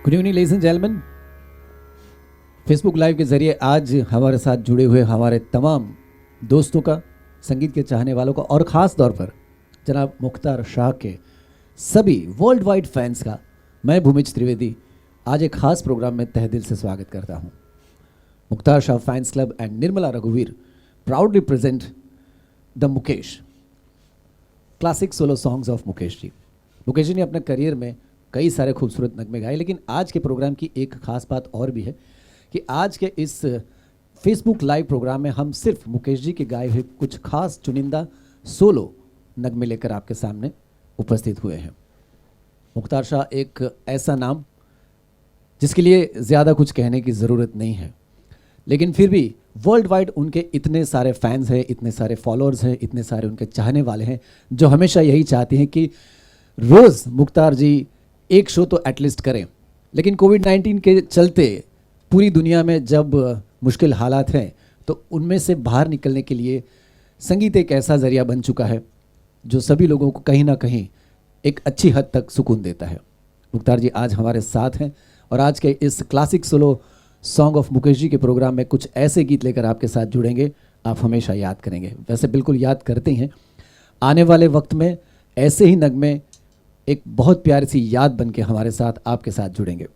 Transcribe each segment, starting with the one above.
Good evening ladies and gentleman. Facebook live के जरिए आज हमारे साथ जुड़े हुए हमारे तमाम दोस्तों का, संगीत के चाहने वालों का और ख़ास तौर पर जनाब मुख्तार शाह के सभी वर्ल्ड वाइड फैंस का मैं भूमिज त्रिवेदी आज एक खास प्रोग्राम में तहे दिल से स्वागत करता हूं। Mukhtar Shah fans club and Nirmala रघुवीर proudly present the Mukesh classic solo songs of Mukesh ji. Mukesh ji ने अपने करियर में कई सारे खूबसूरत नगमे गाए, लेकिन आज के प्रोग्राम की एक खास बात और भी है कि आज के इस फेसबुक लाइव प्रोग्राम में हम सिर्फ मुकेश जी के गाए हुए कुछ खास चुनिंदा सोलो नगमे लेकर आपके सामने उपस्थित हुए हैं। मुख्तार शाह एक ऐसा नाम जिसके लिए ज़्यादा कुछ कहने की ज़रूरत नहीं है, लेकिन फिर भी वर्ल्ड वाइड उनके इतने सारे फैंस हैं, इतने सारे फॉलोअर्स हैं, इतने सारे उनके चाहने वाले हैं जो हमेशा यही चाहते हैं कि रोज़ मुख्तार जी एक शो तो एटलीस्ट करें। लेकिन कोविड-19 के चलते पूरी दुनिया में जब मुश्किल हालात हैं तो उनमें से बाहर निकलने के लिए संगीत एक ऐसा ज़रिया बन चुका है जो सभी लोगों को कहीं ना कहीं एक अच्छी हद तक सुकून देता है। मुख्तार जी आज हमारे साथ हैं और आज के इस classic solo song of Mukesh ji के प्रोग्राम में कुछ ऐसे गीत लेकर आपके साथ जुड़ेंगे आप हमेशा याद करेंगे। वैसे बिल्कुल याद करते हैं, आने वाले वक्त में ऐसे ही नगमे एक बहुत प्यारी सी याद बन के हमारे साथ आपके साथ जुड़ेंगे।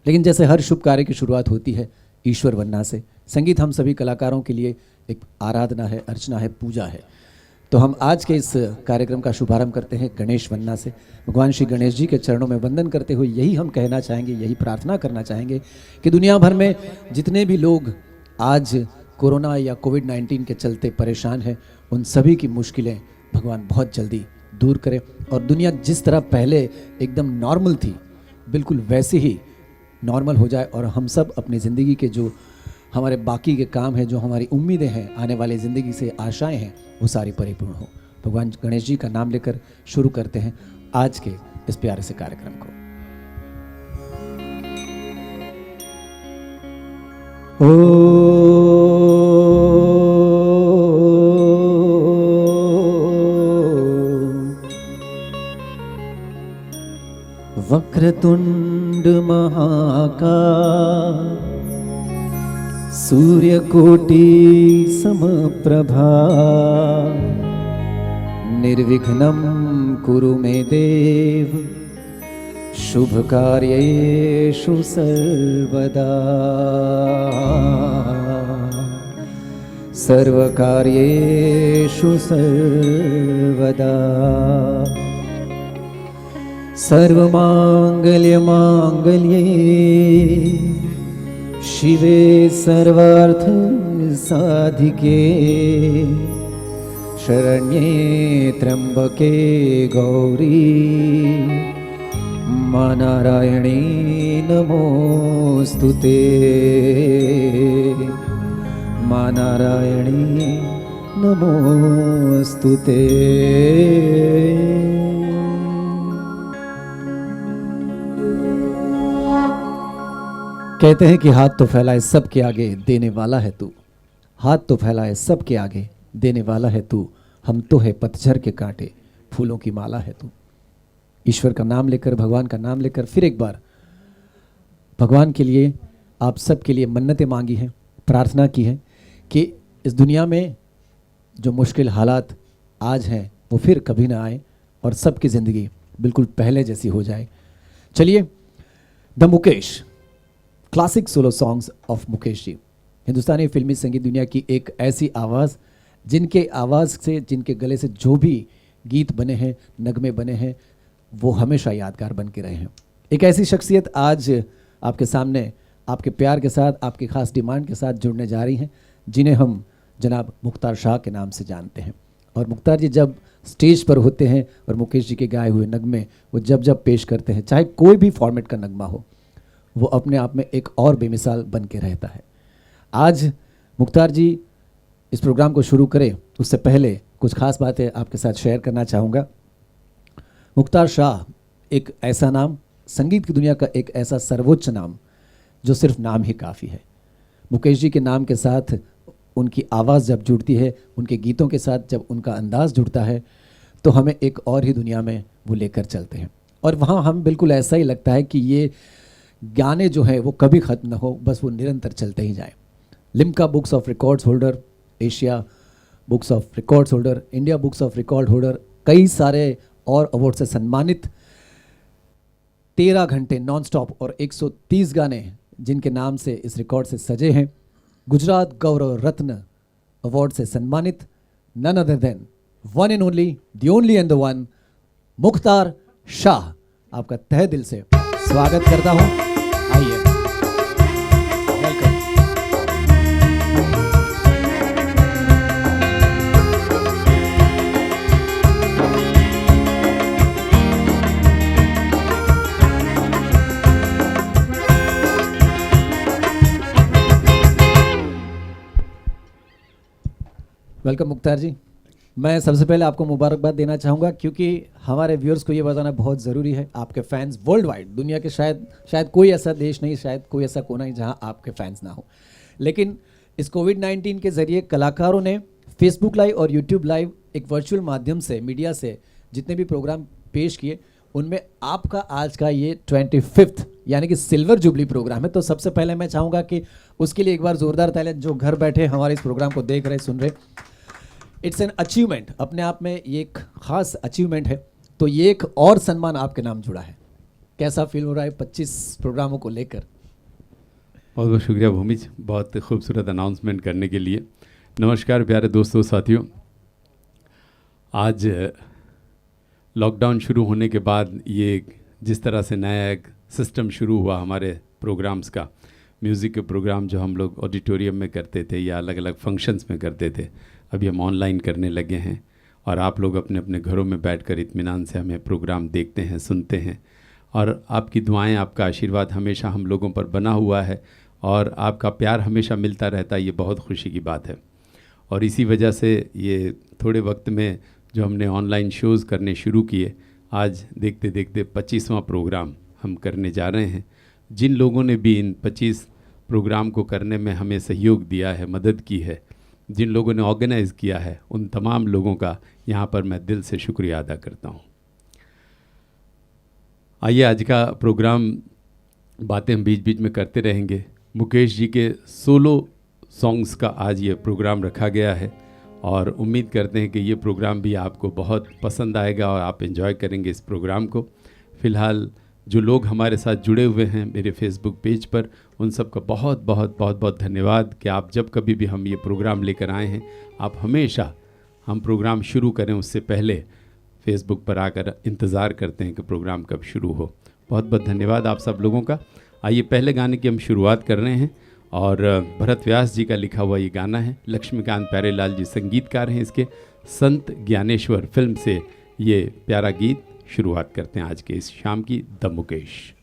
लेकिन जैसे हर शुभ कार्य की शुरुआत होती है ईश्वर वंदना से, संगीत हम सभी कलाकारों के लिए एक आराधना है, अर्चना है, पूजा है। तो हम आज के इस कार्यक्रम का शुभारंभ करते हैं गणेश वंदना से। भगवान श्री गणेश जी के चरणों में वंदन करते हुए यही हम कहना चाहेंगे, यही प्रार्थना करना चाहेंगे कि दुनिया भर में जितने भी लोग आज कोरोना या कोविड-19 के चलते परेशान हैं, उन सभी की मुश्किलें भगवान बहुत जल्दी दूर करें और दुनिया जिस तरह पहले एकदम नॉर्मल थी बिल्कुल वैसे ही नॉर्मल हो जाए और हम सब अपनी ज़िंदगी के जो हमारे बाकी के काम हैं, जो हमारी उम्मीदें हैं, आने वाली ज़िंदगी से आशाएं हैं, वो सारी परिपूर्ण हो। भगवान गणेश जी का नाम लेकर शुरू करते हैं आज के इस प्यारे से कार्यक्रम को। वक्रतुंड महाकाय सूर्यकोटि समप्रभा निर्विघ्नं कुरु मे देव शुभ कार्येषु सर्वदा सर्वकार्येषु सर्वदा सर्वमांगल्ये शिवे सर्वार्थ साधिके शरण्ये त्र्यंबके गौरी मा नारायणी नमोस्तुते मा नारायणी नमोस्तुते। कहते हैं कि हाथ तो फैलाए सबके आगे देने वाला है तू, हाथ तो फैलाए सबके आगे देने वाला है तू, हम तो है पतझर के कांटे फूलों की माला है तू। ईश्वर का नाम लेकर, भगवान का नाम लेकर फिर एक बार भगवान के लिए आप सब के लिए मन्नतें मांगी हैं, प्रार्थना की है कि इस दुनिया में जो मुश्किल हालात आज हैं वो फिर कभी ना आए और सबकी ज़िंदगी बिल्कुल पहले जैसी हो जाए। चलिए, the Mukesh classic solo songs of Mukesh ji, हिंदुस्तानी फिल्मी संगीत दुनिया की एक ऐसी आवाज़ जिनके आवाज़ से, जिनके गले से जो भी गीत बने हैं, नगमे बने हैं, वो हमेशा यादगार बन के रहे हैं। एक ऐसी शख्सियत आज आपके सामने आपके प्यार के साथ, आपकी ख़ास डिमांड के साथ जुड़ने जा रही हैं, जिन्हें हम जनाब मुख्तार शाह के नाम से जानते हैं। और मुख्तार जी जब स्टेज पर होते हैं और मुकेश जी के गाए हुए नगमे वो जब जब पेश करते हैं, चाहे कोई भी फॉर्मेट का नगमा हो, वो अपने आप में एक और बेमिसाल बन के रहता है। आज मुख्तार जी इस प्रोग्राम को शुरू करें उससे पहले कुछ खास बातें आपके साथ शेयर करना चाहूँगा। मुख्तार शाह एक ऐसा नाम, संगीत की दुनिया का एक ऐसा सर्वोच्च नाम जो सिर्फ नाम ही काफ़ी है। मुकेश जी के नाम के साथ उनकी आवाज़ जब जुड़ती है, उनके गीतों के साथ जब उनका अंदाज़ जुड़ता है, तो हमें एक और ही दुनिया में वो लेकर चलते हैं। और वहाँ हम बिल्कुल ऐसा ही लगता है कि ये गाने जो है वो कभी ख़त्म ना हो, बस वो निरंतर चलते ही जाए। Limca books of records holder, Asia books of records holder, India books of record holder, कई सारे और अवार्ड से सम्मानित, 13 घंटे नॉन स्टॉप और 130 गाने जिनके नाम से इस रिकॉर्ड से सजे हैं। गुजरात गौरव रत्न अवार्ड से सम्मानित, none other than one and only, the only and the one, Mukhtar Shah. आपका तहे दिल से स्वागत करता हूं। आइए, वेलकम। वेलकम मुख्तार जी। मैं सबसे पहले आपको मुबारकबाद देना चाहूँगा, क्योंकि हमारे व्यूअर्स को ये बताना बहुत ज़रूरी है, आपके फैंस वर्ल्ड वाइड, दुनिया के शायद कोई ऐसा देश नहीं, शायद कोई ऐसा कोना नहीं जहाँ आपके फैंस ना हो। लेकिन इस कोविड-19 के ज़रिए कलाकारों ने फेसबुक लाइव और यूट्यूब लाइव एक वर्चुअल माध्यम से मीडिया से जितने भी प्रोग्राम पेश किए, उनमें आपका आज का ये 25th यानी कि सिल्वर जुबली प्रोग्राम है। तो सबसे पहले मैं चाहूँगा कि उसके लिए एक बार ज़ोरदार तालियां, जो घर बैठे हमारे इस प्रोग्राम को देख रहे, सुन रहे। इट्स एन अचीवमेंट, अपने आप में ये एक खास अचीवमेंट है। तो ये एक और सम्मान आपके नाम जुड़ा है, कैसा फील हो रहा है 25 प्रोग्रामों को लेकर? बहुत बहुत शुक्रिया भूमिज, बहुत खूबसूरत अनाउंसमेंट करने के लिए। नमस्कार प्यारे दोस्तों साथियों। आज लॉकडाउन शुरू होने के बाद ये जिस तरह से नया एक सिस्टम शुरू हुआ हमारे प्रोग्राम्स का, म्यूज़िक के प्रोग्राम जो हम लोग ऑडिटोरियम में करते थे या अलग अलग फंक्शंस में करते थे, अभी हम ऑनलाइन करने लगे हैं और आप लोग अपने अपने घरों में बैठकर इत्मीनान से हमें प्रोग्राम देखते हैं, सुनते हैं। और आपकी दुआएं, आपका आशीर्वाद हमेशा हम लोगों पर बना हुआ है और आपका प्यार हमेशा मिलता रहता है, ये बहुत खुशी की बात है। और इसी वजह से ये थोड़े वक्त में जो हमने ऑनलाइन शोज़ करने शुरू किए, आज देखते देखते 25वां प्रोग्राम हम करने जा रहे हैं। जिन लोगों ने भी इन 25 प्रोग्राम को करने में हमें सहयोग दिया है, मदद की है, जिन लोगों ने ऑर्गेनाइज़ किया है, उन तमाम लोगों का यहाँ पर मैं दिल से शुक्रिया अदा करता हूँ। आइए, आज का प्रोग्राम बातें हम बीच बीच में करते रहेंगे। मुकेश जी के सोलो सॉन्ग्स का आज ये प्रोग्राम रखा गया है और उम्मीद करते हैं कि ये प्रोग्राम भी आपको बहुत पसंद आएगा और आप एंजॉय करेंगे इस प्रोग्राम को। फ़िलहाल जो लोग हमारे साथ जुड़े हुए हैं मेरे फेसबुक पेज पर, उन सब का बहुत बहुत बहुत बहुत धन्यवाद कि आप जब कभी भी हम ये प्रोग्राम लेकर आए हैं, आप हमेशा हम प्रोग्राम शुरू करें उससे पहले फेसबुक पर आकर इंतज़ार करते हैं कि प्रोग्राम कब शुरू हो। बहुत बहुत धन्यवाद आप सब लोगों का। आइए, पहले गाने की हम शुरुआत कर रहे हैं और भरत व्यास जी का लिखा हुआ ये गाना है। लक्ष्मीकांत प्यारेलाल जी संगीतकार हैं इसके। संत ज्ञानेश्वर फिल्म से ये प्यारा गीत शुरुआत करते हैं आज के इस शाम की। द मुकेश।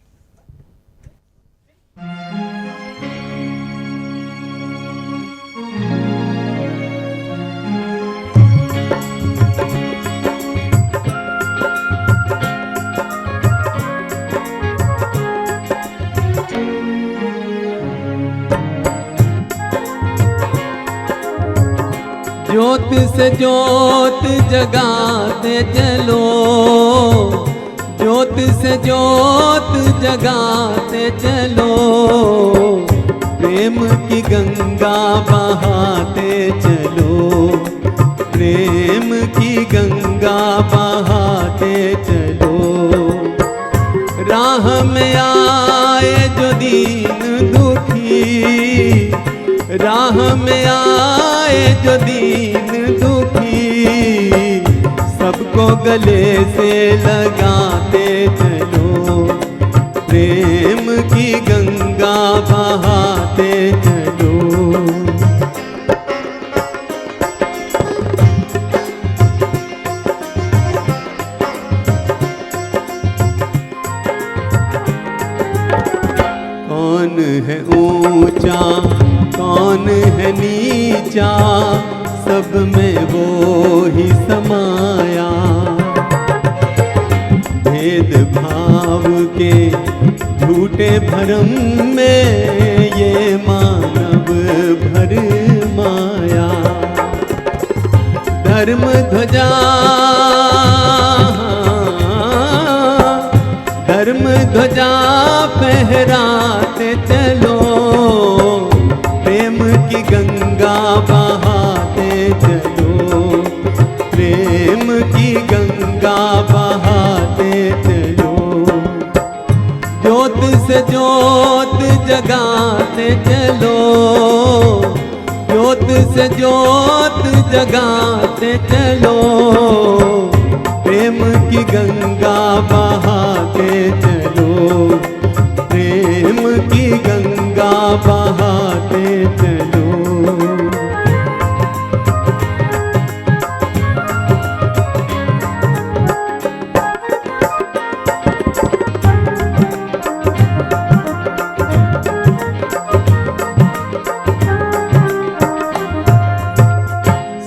ज्योत से ज्योत जगाते चलो, ज्योत से ज्योत जगाते चलो, प्रेम की गंगा बहाते चलो, प्रेम की गंगा बहाते चलो। राह में आए जो दीन दुखी, राह में आए जो दीन दुखी, सबको गले से लगाते चलो, प्रेम की गंगा बहाते चलो। कौन है ऊंचा, कौन है नीचा, सब में वो ही समाया। भेद भाव के झूठे भरम में ये मानव भर माया। धर्म ध्वजा, धर्म ध्वजा फहराते चलो, प्रेम की गंगा बहाते चलो, प्रेम की गंगा बहाते चलो। ज्योत से ज्योत जगाते चलो, ज्योत से ज्योत जगाते चलो, प्रेम की गंगा बहाते चलो, प्रेम की गंगा बहाते चलो।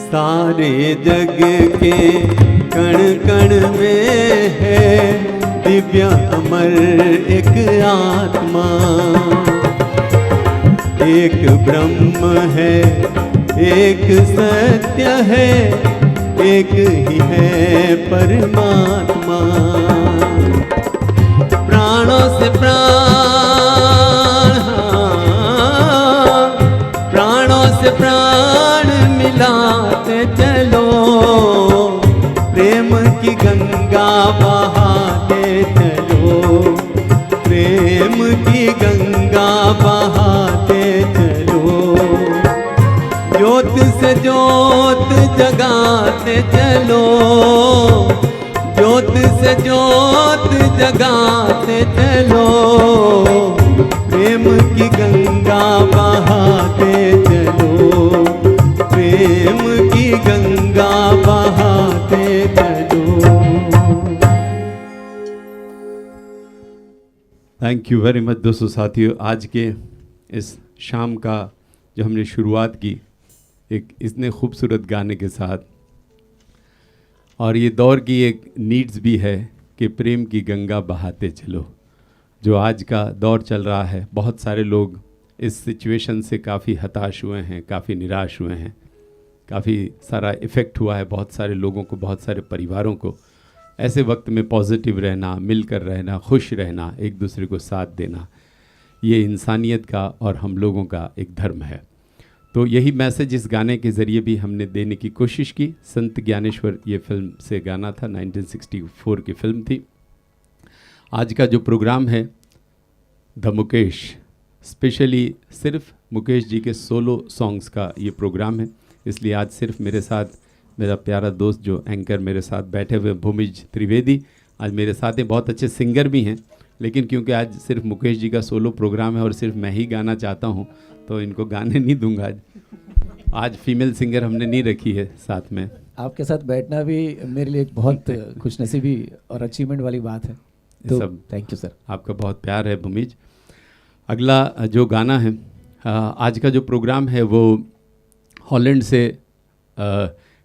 सारे जग के कण कण में है दिव्य अमर एक आत्मा, एक ब्रह्म है, एक सत्य है, एक ही है परमात्मा। प्राणों से प्राण, प्राणों से प्राण मिलाते चलो, प्रेम की गंगा बहाते चलो, प्रेम की गंगा बहाते चलो। ज्योत से ज्योत जगाते चलो, ज्योत से ज्योत जगाते चलो, प्रेम की गंगा बहाते चलो, प्रेम की गंगा बहाते चलो। थैंक यू वेरी मच दोस्तों साथियों। आज के इस शाम का जो हमने शुरुआत की एक इतने खूबसूरत गाने के साथ, और ये दौर की एक नीड्स भी है कि प्रेम की गंगा बहाते चलो। जो आज का दौर चल रहा है, बहुत सारे लोग इस सिचुएशन से काफ़ी हताश हुए हैं, काफ़ी निराश हुए हैं, काफ़ी सारा इफ़ेक्ट हुआ है बहुत सारे लोगों को, बहुत सारे परिवारों को। ऐसे वक्त में पॉजिटिव रहना, मिलकर रहना, खुश रहना, एक दूसरे को साथ देना, ये इंसानियत का और हम लोगों का एक धर्म है। तो यही मैसेज इस गाने के ज़रिए भी हमने देने की कोशिश की। संत ज्ञानेश्वर ये फिल्म से गाना था, 1964 की फिल्म थी। आज का जो प्रोग्राम है द मुकेश, स्पेशली सिर्फ मुकेश जी के सोलो सॉन्ग्स का ये प्रोग्राम है, इसलिए आज सिर्फ मेरे साथ मेरा प्यारा दोस्त जो एंकर मेरे साथ बैठे हुए भूमिज त्रिवेदी आज मेरे साथ हैं। बहुत अच्छे सिंगर भी हैं, लेकिन क्योंकि आज सिर्फ मुकेश जी का सोलो प्रोग्राम है और सिर्फ मैं ही गाना चाहता हूं, तो इनको गाने नहीं दूंगा। आज फीमेल सिंगर हमने नहीं रखी है साथ में। आपके साथ बैठना भी मेरे लिए एक बहुत खुशनसीबी और अचीवमेंट वाली बात है। तो सब थैंक यू सर, आपका बहुत प्यार है भूमिज। अगला जो गाना है, आज का जो प्रोग्राम है वो हॉलैंड से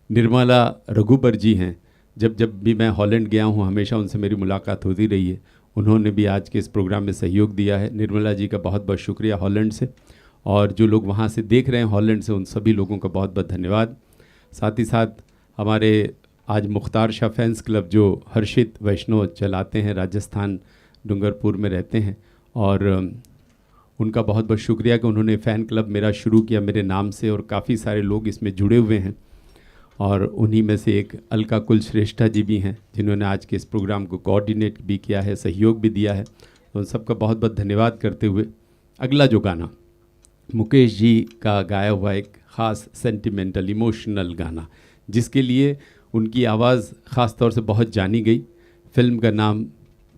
निर्मला रघुबर जी हैं। जब जब भी मैं हॉलैंड गया हूँ हमेशा उनसे मेरी मुलाकात होती रही है। उन्होंने भी आज के इस प्रोग्राम में सहयोग दिया है। निर्मला जी का बहुत बहुत शुक्रिया हॉलैंड से, और जो लोग वहाँ से देख रहे हैं हॉलैंड से, उन सभी लोगों का बहुत बहुत धन्यवाद। साथ ही साथ हमारे आज मुख्तार शाह फैंस क्लब जो हर्षित वैष्णव चलाते हैं, राजस्थान डूंगरपुर में रहते हैं, और उनका बहुत बहुत शुक्रिया कि उन्होंने फ़ैन क्लब मेरा शुरू किया मेरे नाम से, और काफ़ी सारे लोग इसमें जुड़े हुए हैं। और उन्हीं में से एक अलका कुलश्रेष्ठा जी भी हैं जिन्होंने आज के इस प्रोग्राम को कोऑर्डिनेट भी किया है, सहयोग भी दिया है। तो उन सबका बहुत बहुत धन्यवाद करते हुए अगला जो गाना मुकेश जी का गाया हुआ एक ख़ास सेंटिमेंटल इमोशनल गाना, जिसके लिए उनकी आवाज़ ख़ास तौर से बहुत जानी गई। फिल्म का नाम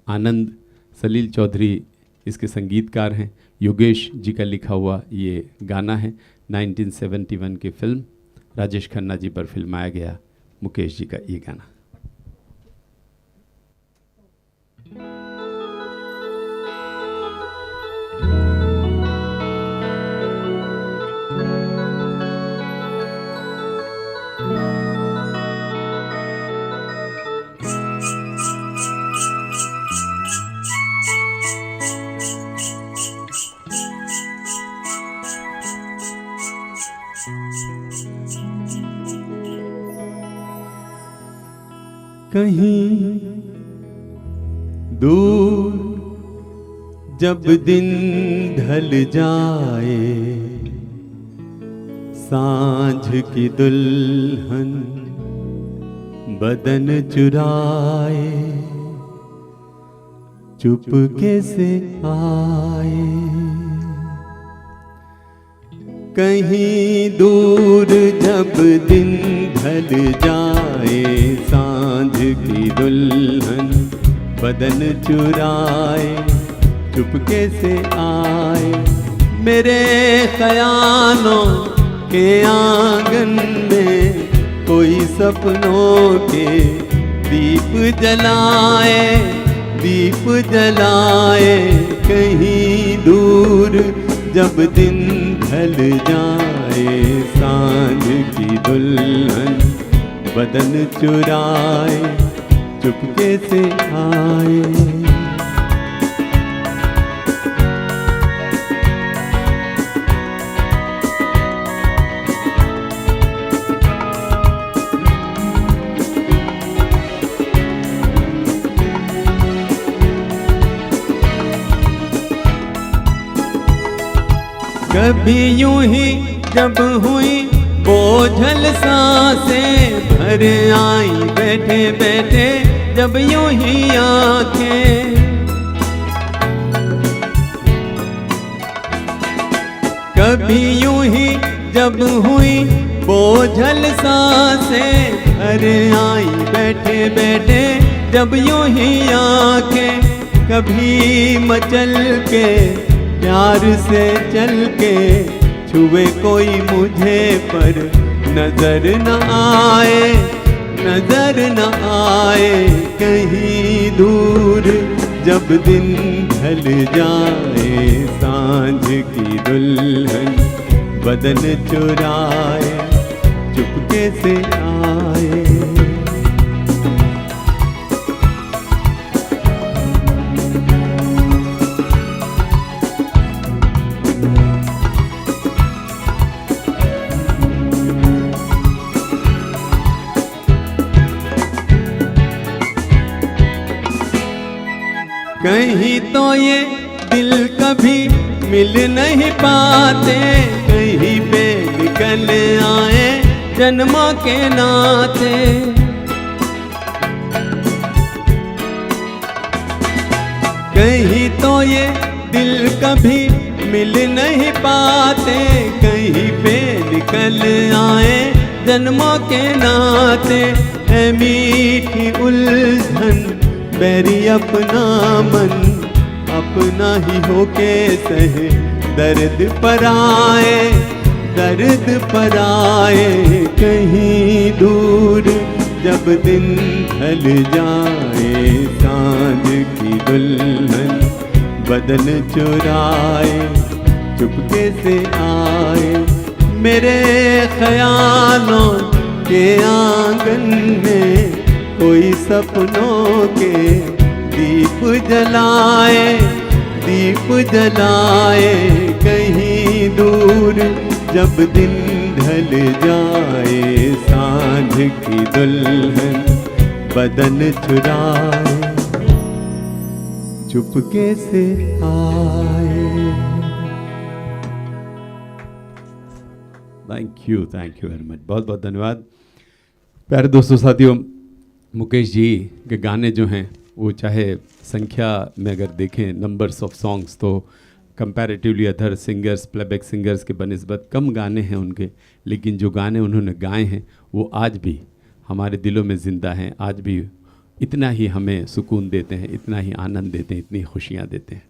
आनंद, सलील चौधरी इसके संगीतकार हैं, योगेश जी का लिखा हुआ ये गाना है। 1971 की फिल्म, राजेश खन्ना जी पर फिल्माया गया मुकेश जी का ये गाना। कहीं दूर जब दिन ढल जाए सांझ की दुल्हन बदन चुराए चुपके से आए, कहीं दूर जब दिन ढल जाए सांझ की दुल्हन बदन चुराए चुपके से आए, मेरे ख्यालों के आंगन में कोई सपनों के दीप जलाए, दीप जलाए, कहीं दूर जब दिन ढल जाए सांझ की दुल्हन बदन चुराए चुपके से आए। कभी यूं ही जब हुई बोझल सांसें भर आई बैठे बैठे जब यूं ही आंखें, कभी यूं ही जब हुई बोझल सांसें भर आई बैठे बैठे जब यूं ही आंखें, कभी मचल के प्यार से चल के छुए कोई मुझे पर नजर न आए, नजर न आए, कहीं दूर जब दिन ढल जाए सांझ की दुल्हन बदन चुराए चुपके से आए। कहीं तो ये दिल कभी मिल नहीं पाते, कहीं पे निकल आए जन्मों के नाते, कहीं तो ये दिल कभी मिल नहीं पाते, कहीं पे निकल आए जन्मों के नाते, है मीठी उलझन बैरी अपना मन अपना ही होके सहे दर्द पर आए, दर्द पर आए, कहीं दूर जब दिन ढल जाए सांझ की दुल्हन बदन चुराए चुपके से आए, मेरे ख्यालों के आंगन में कोई सपनों के दीप जलाए, दीप जलाए, कहीं दूर जब दिन ढल जाए सांझ की दुल्हन बदन चुराए चुपके से आए। थैंक यू वेरी मच, बहुत बहुत धन्यवाद। प्यारे दोस्तों साथियों, मुकेश जी के गाने जो हैं वो चाहे संख्या में अगर देखें नंबर्स ऑफ सॉन्ग्स तो comparatively other singers playback singers के बनिस्बत कम गाने हैं उनके, लेकिन जो गाने उन्होंने गाए हैं वो आज भी हमारे दिलों में ज़िंदा हैं, आज भी इतना ही हमें सुकून देते हैं, इतना ही आनंद देते हैं, इतनी खुशियाँ देते हैं।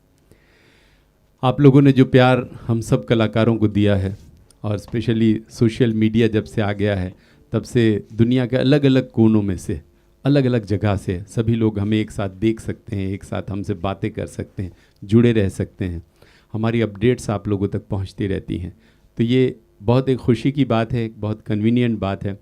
आप लोगों ने जो प्यार हम सब कलाकारों को दिया है और स्पेशली सोशल मीडिया जब से आ गया है तब से दुनिया के अलग अलग कोनों में से अलग अलग जगह से सभी लोग हमें एक साथ देख सकते हैं, एक साथ हमसे बातें कर सकते हैं, जुड़े रह सकते हैं, हमारी अपडेट्स आप लोगों तक पहुंचती रहती हैं। तो ये बहुत एक खुशी की बात है, एक बहुत कन्वीनियंट बात है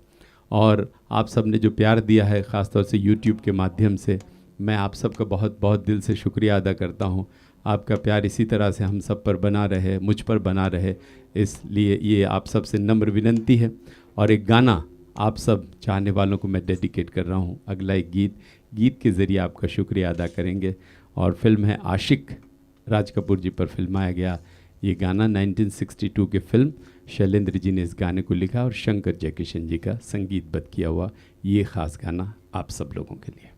और आप सब ने जो प्यार दिया है ख़ास तौर से यूट्यूब के माध्यम से, मैं आप सब का बहुत बहुत दिल से शुक्रिया अदा करता हूँ। आपका प्यार इसी तरह से हम सब पर बना रहे, मुझ पर बना रहे, इसलिए ये आप सब से नम्र विनंती है। और एक गाना आप सब चाहने वालों को मैं डेडिकेट कर रहा हूँ। अगला एक गीत के ज़रिए आपका शुक्रिया अदा करेंगे और फिल्म है आशिक, राज कपूर जी पर फिल्माया गया ये गाना 1962 की फिल्म, शैलेंद्र जी ने इस गाने को लिखा और शंकर जयकिशन जी का संगीतबद्ध किया हुआ ये ख़ास गाना आप सब लोगों के लिए।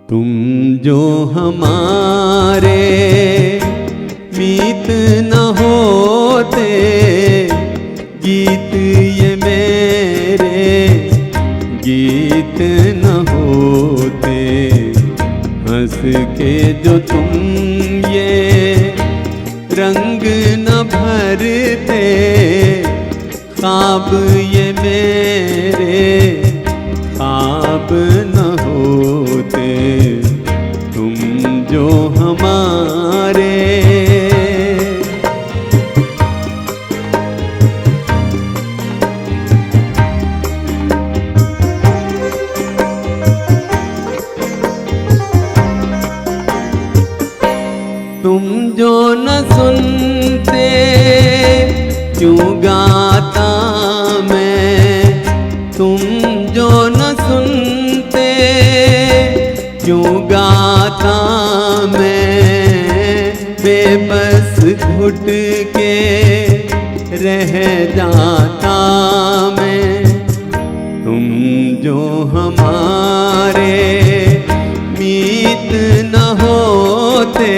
तुम जो हमारे मीत न होते, गीत ये मेरे गीत न होते, हंस के जो तुम ये रंग न भरते, ख्वाब ये मेरे ख्वाब न होते, तुम जो हमारे। तुम जो न सुनते क्यों गाता मैं, तुम जो न सुनते क्यों गाता मैं, बेबस घुट के रह जाता मैं। तुम जो हमारे मीत न होते,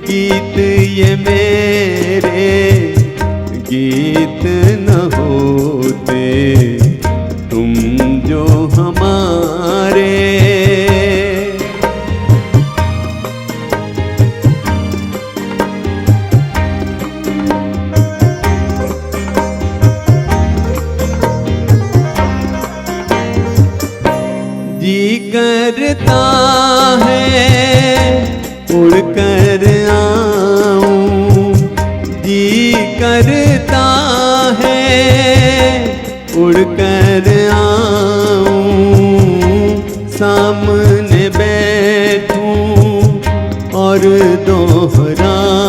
गीत ये मेरे गीत न होते, तुम जो हमारे। जी करता है उड़कर आऊं, जी करता है उड़कर आऊं, सामने बैठूं और दोहराऊं।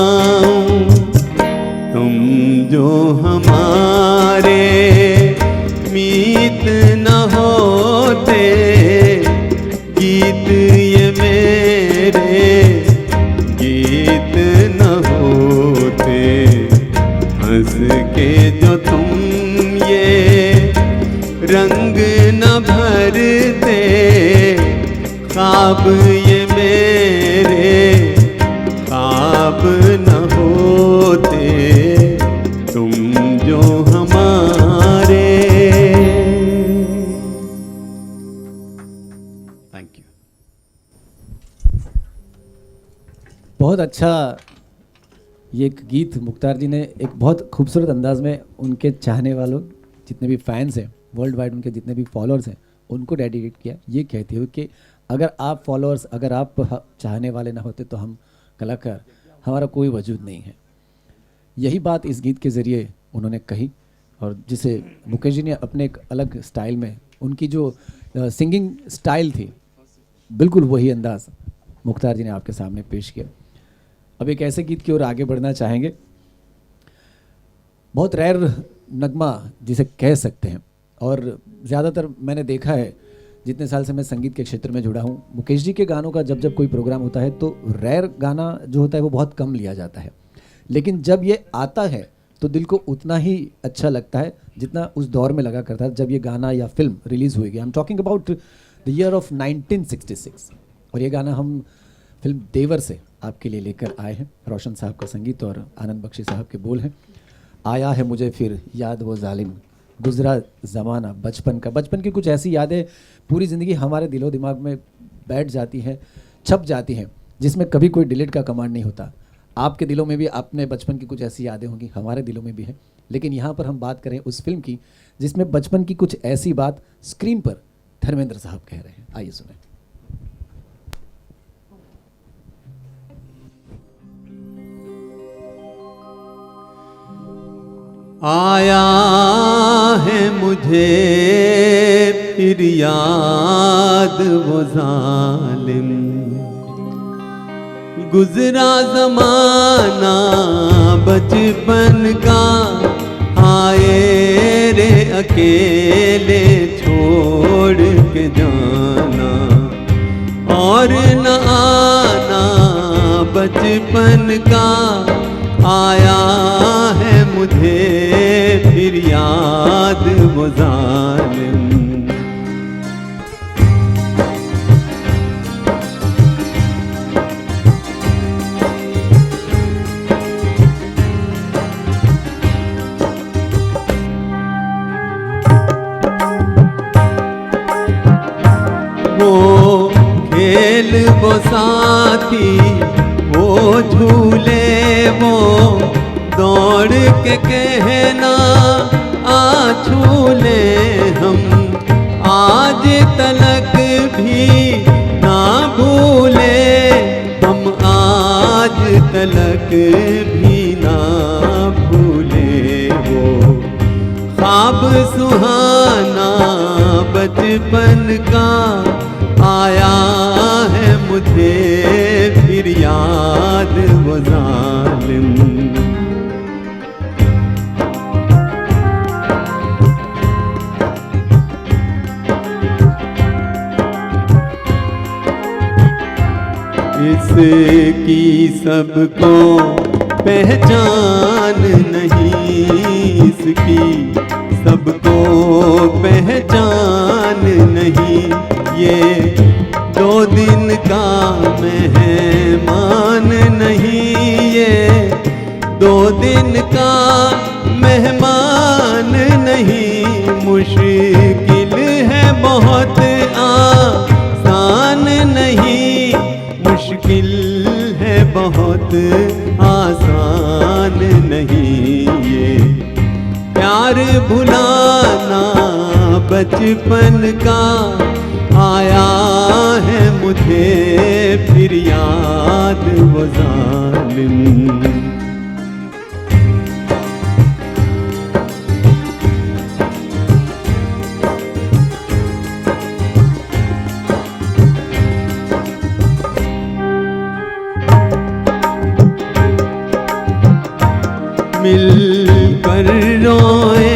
तुम जो हमारे मीत न होते, गीत ये मेरे गीत न होते, हंस के जो तुम ये रंग न भरते, ख्वाब ये मेरे ख्वाब न होते, तुम जो हमारे। Thank you. बहुत अच्छा ये एक गीत मुख्तार जी ने एक बहुत खूबसूरत अंदाज में उनके चाहने वालों, जितने भी फैंस हैं वर्ल्ड वाइड, उनके जितने भी फॉलोअर्स हैं, उनको डेडिकेट किया, ये कहते हुए कि अगर आप फॉलोअर्स, अगर आप चाहने वाले ना होते तो हम कलाकार, हमारा कोई वजूद नहीं है। यही बात इस गीत के ज़रिए उन्होंने कही, और जिसे मुकेश जी ने अपने एक अलग स्टाइल में, उनकी जो सिंगिंग स्टाइल थी, बिल्कुल वही अंदाज मुख्तार जी ने आपके सामने पेश किया। अब एक ऐसे गीत की ओर आगे बढ़ना चाहेंगे, बहुत रेयर नगमा जिसे कह सकते हैं, और ज़्यादातर मैंने देखा है जितने साल से मैं संगीत के क्षेत्र में जुड़ा हूँ, मुकेश जी के गानों का जब जब कोई प्रोग्राम होता है तो रेयर गाना जो होता है वो बहुत कम लिया जाता है, लेकिन जब ये आता है तो दिल को उतना ही अच्छा लगता है जितना उस दौर में लगा करता है जब ये गाना या फिल्म रिलीज़ हुई। I am talking about the year of 1966, और ये गाना हम फिल्म देवर से आपके लिए लेकर आए हैं। रोशन साहब का संगीत और आनंद बख्शी साहब के बोल हैं। आया है मुझे फिर याद वो जालिम, गुजरा ज़माना बचपन का। बचपन की कुछ ऐसी यादें पूरी ज़िंदगी हमारे दिलो दिमाग में बैठ जाती हैं, छप जाती हैं, जिसमें कभी कोई डिलीट का कमांड नहीं होता। आपके दिलों में भी अपने बचपन की कुछ ऐसी यादें होंगी, हमारे दिलों में भी है। लेकिन यहाँ पर हम बात करें उस फिल्म की जिसमें बचपन की कुछ ऐसी बात स्क्रीन पर धर्मेंद्र साहब कह रहे हैं। आइए सुने। आया है मुझे फिर याद वो जालिम, गुजरा जमाना बचपन का, आए रे अकेले छोड़ के जाना, और न आना बचपन का, आया है मुझे फिर याद वो जालिम। वो खेल वो साथी वो झूले वो दौड़ के कहना आ झूले, हम आज तलक भी ना भूले, हम आज तलक भी ना भूले। वो ख्वाब सुहाना बचपन का, आया है मुझे फिर याद वो जालिम। इसकी सबको पहचान नहीं, इसकी सबको पहचान नहीं, ये 2 दिन का मेहमान नहीं, ये 2 दिन का मेहमान नहीं। मुश्किल है बहुत आसान नहीं, मुश्किल है बहुत आसान नहीं, ये प्यार भुलाना बचपन का, आया है मुझे फिर याद वो जालिम। मिलकर रोए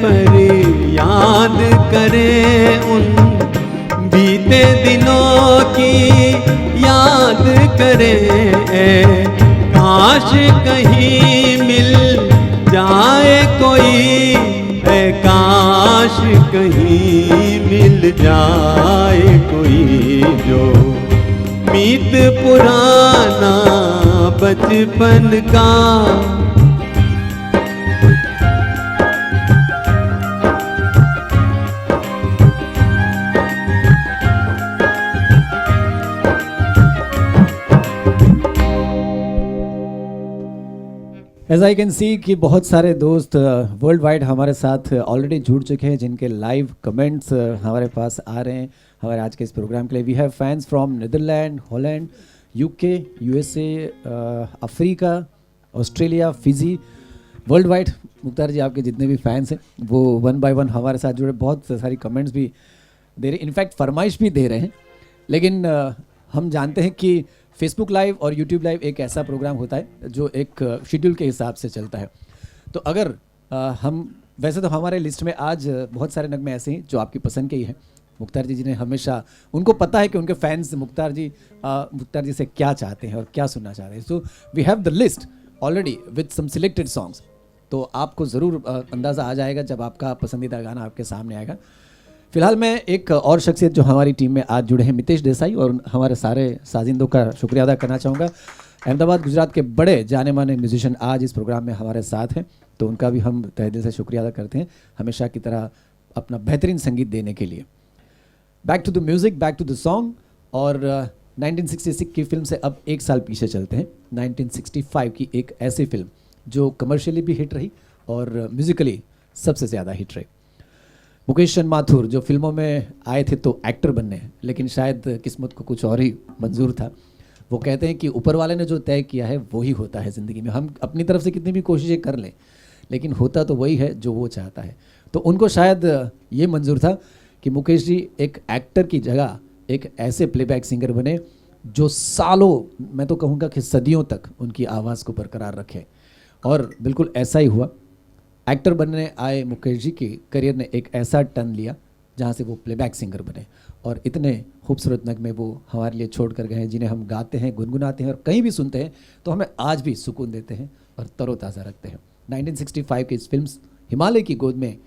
पर याद करें उन बीते दिनों की, याद करें काश कहीं मिल जाए कोई, काश कहीं मिल जाए कोई, जो मीत पुराना बचपन का। एज आई कैन सी कि बहुत सारे दोस्त वर्ल्ड वाइड हमारे साथ ऑलरेडी जुड़ चुके हैं, जिनके लाइव कमेंट्स हमारे पास आ रहे हैं हमारे आज के इस प्रोग्राम के लिए। We have fans from Netherlands, Holland, UK, USA, Africa, Australia, Fiji, worldwide. Mukhtar ji, आपके जितने भी फैंस हैं वो 1 by 1 हमारे साथ जुड़े, बहुत सारी कमेंट्स भी दे रहे, इनफैक्ट फरमाइश भी दे रहे हैं। लेकिन हम जानते हैं कि फेसबुक लाइव और यूट्यूब लाइव एक ऐसा प्रोग्राम होता है जो एक शेड्यूल के हिसाब से चलता है। तो अगर हम वैसे तो हमारे लिस्ट में आज बहुत सारे नगमे ऐसे हैं जो आपकी पसंद के ही हैं। मुख्तार जी जिन्हें हमेशा उनको पता है कि उनके फैंस मुख्तार जी से क्या चाहते हैं और क्या सुनना चाहते हैं। So we have the list already with some selected songs. तो आपको ज़रूर अंदाज़ा आ जाएगा जब आपका पसंदीदा गाना आपके सामने आएगा। फिलहाल मैं एक और शख्सियत जो हमारी टीम में आज जुड़े हैं, मितेश देसाई, और हमारे सारे साजिंदों का शुक्रिया अदा करना चाहूँगा। अहमदाबाद गुजरात के बड़े जाने माने म्यूजिशियन आज इस प्रोग्राम में हमारे साथ हैं, तो उनका भी हम तहे दिल से शुक्रिया अदा करते हैं हमेशा की तरह अपना बेहतरीन संगीत देने के लिए। Back to the music, back to the song. और 1966 की फिल्म से अब 1 साल पीछे चलते हैं। 1965 की एक ऐसी फिल्म जो कमर्शियली भी हिट रही और म्यूज़िकली सबसे ज़्यादा हिट रही। मुकेश चंद माथुर जो फिल्मों में आए थे तो एक्टर बनने, लेकिन शायद किस्मत को कुछ और ही मंजूर था। वो कहते हैं कि ऊपर वाले ने जो तय किया है वो ही होता है ज़िंदगी में। हम अपनी तरफ से कितनी भी कोशिशें कर लें, लेकिन होता तो वही है जो वो चाहता है। तो उनको शायद ये मंजूर था कि मुकेश जी एक एक्टर की जगह एक ऐसे प्लेबैक सिंगर बने जो सालों, मैं तो कहूँगा कि सदियों तक उनकी आवाज़ को बरकरार रखे। और बिल्कुल ऐसा ही हुआ। एक्टर बनने आए मुकेश जी के करियर ने एक ऐसा टर्न लिया जहाँ से वो प्लेबैक सिंगर बने और इतने खूबसूरत नगमे वो हमारे लिए छोड़ कर गए हैं, जिन्हें हम गाते हैं, गुनगुनाते हैं और कहीं भी सुनते हैं तो हमें आज भी सुकून देते हैं और तरोताज़ा रखते हैं। 1965 की इस फिल्म हिमालय की गोद में,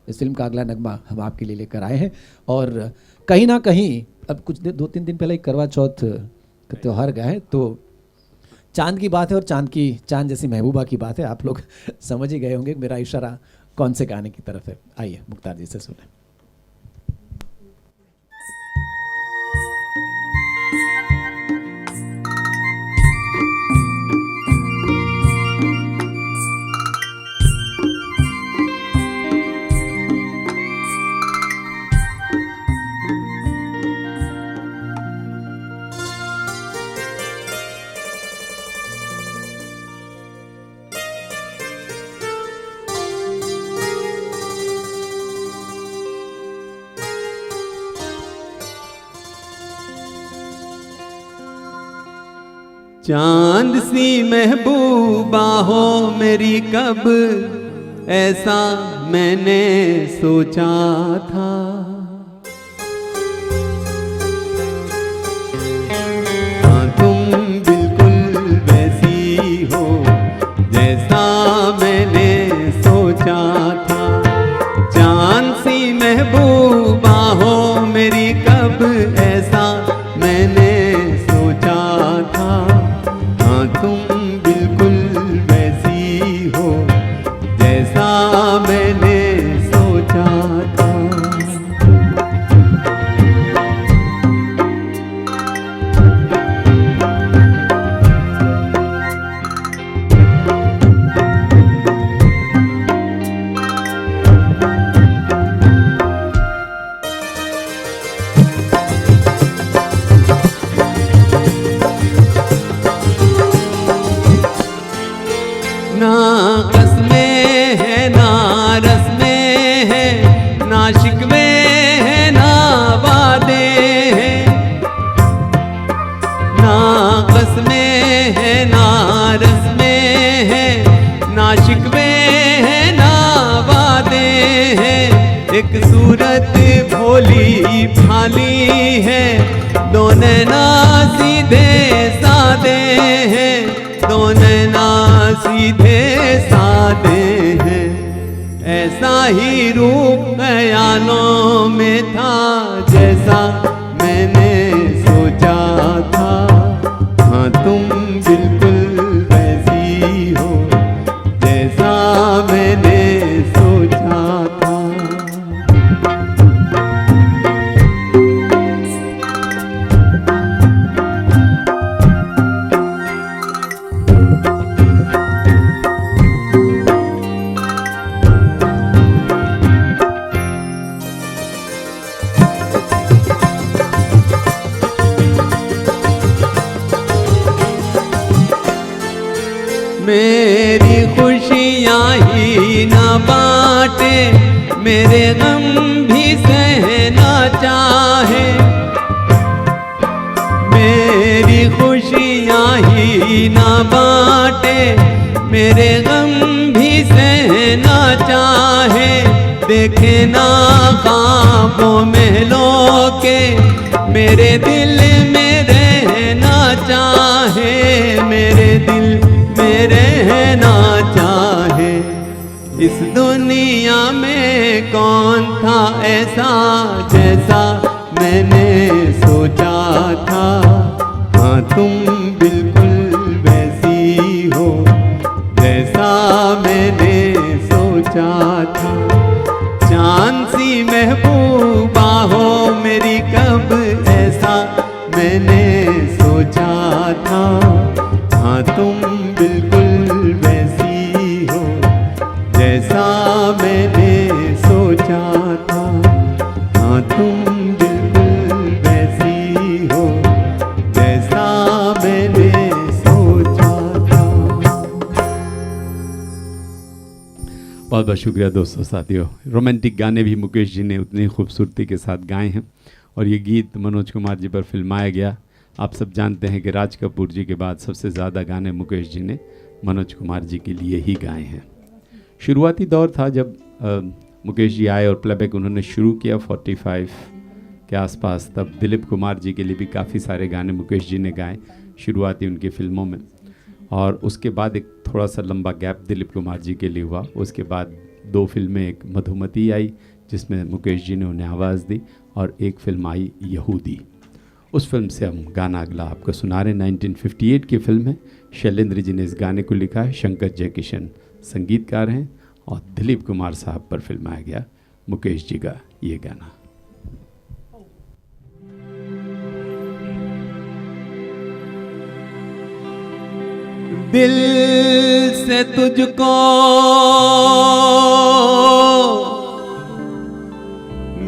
इस फिल्म का अगला नगमा हम आपके लिए लेकर आए हैं। और कहीं ना कहीं अब कुछ 2-3 दिन पहले ही करवा चौथ का त्यौहार गया है, तो चांद की बात है और चांद जैसी महबूबा की बात है। आप लोग समझ ही गए होंगे मेरा इशारा कौन से गाने की तरफ है। आइए मुख्तार जी से सुने। चांद सी महबूबा हो मेरी, कब ऐसा मैंने सोचा था। हाँ तुम बिल्कुल वैसी हो जैसा मैंने सोचा था। चांद सी महबूबा हो मेरी, कब ऐसा मैंने सोचा था। तुम बिल्कुल वैसी हो जैसा मैंने सोचा था। ना कसमें है ना रस्में है, ना शिकवे है ना वादे हैं। ना कसमें है ना रस्में है, ना शिकवे है ना वादे हैं। एक सूरत भोली भाली है, दो नैना सीधे सादे हैं, दो नैना सीधे सादे हैं। ऐसा ही रूप ख्यालों में था जैसा मैंने सोचा था। हाँ तुम बिल्कुल वैसी हो जैसा मैंने सोचा था। मेरी खुशियाँ ही न बांटे, मेरे गम भी सहना चाहे। मेरी खुशियाँ ही न बांटे, मेरे गम भी सहना चाहे। देखे ना ख्वाबों महलों के, मेरे दिल में रहना चाहे। मेरे दिल में रहना चाहे। इस दुनिया में कौन था ऐसा जैसा मैंने सोचा था। हाँ तुम बिल्कुल वैसी हो जैसा मैंने सोचा था। चांद सी महबूबा हो मेरी, कब ऐसा मैंने सोचा था। हाँ तुम बिल्कुल वैसी हो जैसा मैंने सोचा था। हाँ तुम बिल्कुल वैसी हो जैसा मैंने सोचा था। बहुत बहुत शुक्रिया दोस्तों साथियों। रोमांटिक गाने भी मुकेश जी ने उतनी खूबसूरती के साथ गाए हैं और ये गीत मनोज कुमार जी पर फिल्माया गया। आप सब जानते हैं कि राज कपूर जी के बाद सबसे ज़्यादा गाने मुकेश जी ने मनोज कुमार जी के लिए ही गाए हैं। शुरुआती दौर था जब मुकेश जी आए और प्लेबैक उन्होंने शुरू किया 45 के आसपास, तब दिलीप कुमार जी के लिए भी काफ़ी सारे गाने मुकेश जी ने गाए शुरुआती उनकी फिल्मों में। और उसके बाद एक थोड़ा सा लंबा गैप दिलीप कुमार जी के लिए हुआ। उसके बाद 2 फिल्में, एक मधुमती आई जिसमें मुकेश जी ने उन्हें आवाज़ दी और एक फिल्म आई यहूदी। उस फिल्म से हम गाना अगला आपको सुना रहे हैं। 1958 की फिल्म है। शैलेंद्र जी ने इस गाने को लिखा है, शंकर जयकिशन संगीतकार हैं और दिलीप कुमार साहब पर फिल्माया गया मुकेश जी का ये गाना। दिल से तुझको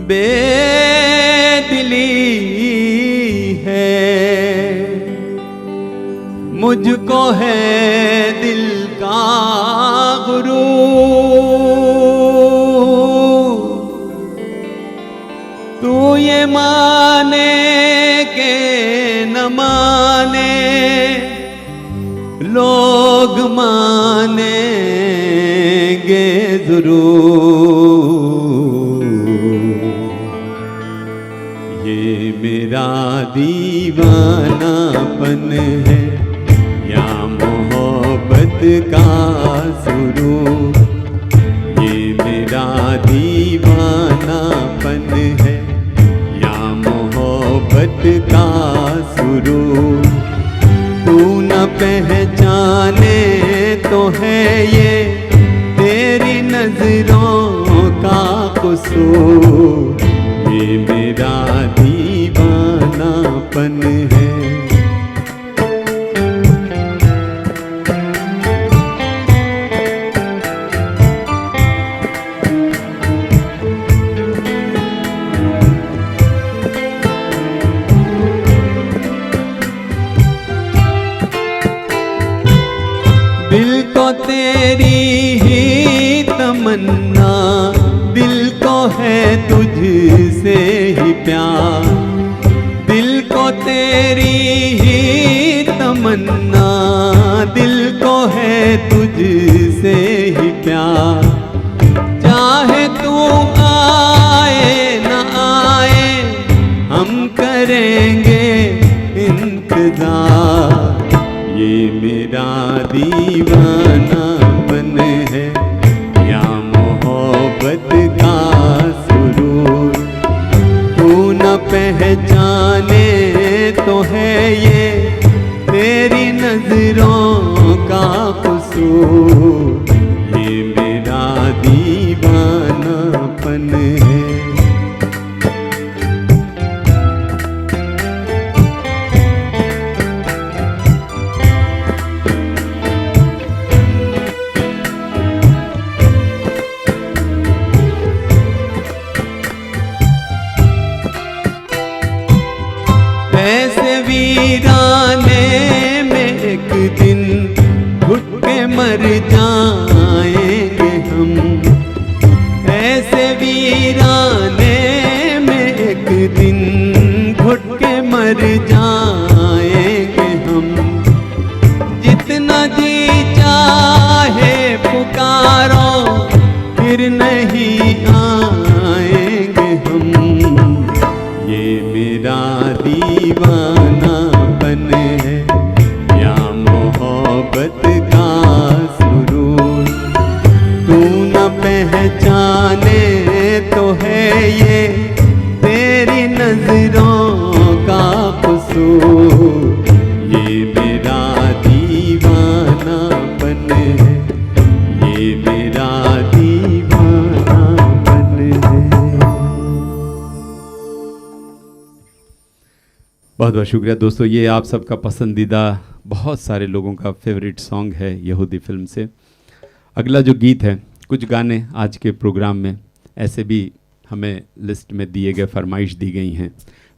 बेदिली है, मुझको है दिल का गुरूर। तू ये माने के न माने, लोग मानेंगे जरूर। ये मेरा दीवानापन है या मोहब्बत का सुरूर। ये मेरा दीवानापन है या मोहब्बत का सुरूर। तू न पहचाने तो है ये तेरी नजरों का कसूर। ये मेरा दीवानापन है। दिल को तेरी ही तमन्ना, दिल को है तुझसे ही प्यार। दिल को तेरी ही तमन्ना, दिल को है तुझसे ही प्यार। चाहे तू आए न आए, हम करेंगे इंतजार। ये मेरा दीवानापन है या मोहब्बत का सुरूर। तू न पहचाने तो है ये तेरी नजरों का कसूर। ये मेरा दीवानापन है। ऐसे वीराने में एक दिन घुट के मर जाएंगे हम। ऐसे वीराने में एक दिन घुट के मर जाएंगे हम। जितना जी चाहे पुकारो फिर नहीं आएंगे हम। ये मेरा दीवानापन है या मोहब्बत का सुरूर। तू न पहचाने तो है ये तेरी नजरों का कसूर। ये मेरा दीवानापन है, ये मेरा दीवानापन है। बहुत बहुत शुक्रिया दोस्तों। ये आप सबका पसंदीदा, बहुत सारे लोगों का फेवरेट सॉन्ग है यहूदी फिल्म से। अगला जो गीत है, कुछ गाने आज के प्रोग्राम में ऐसे भी हमें लिस्ट में दिए गए, फरमाइश दी गई हैं।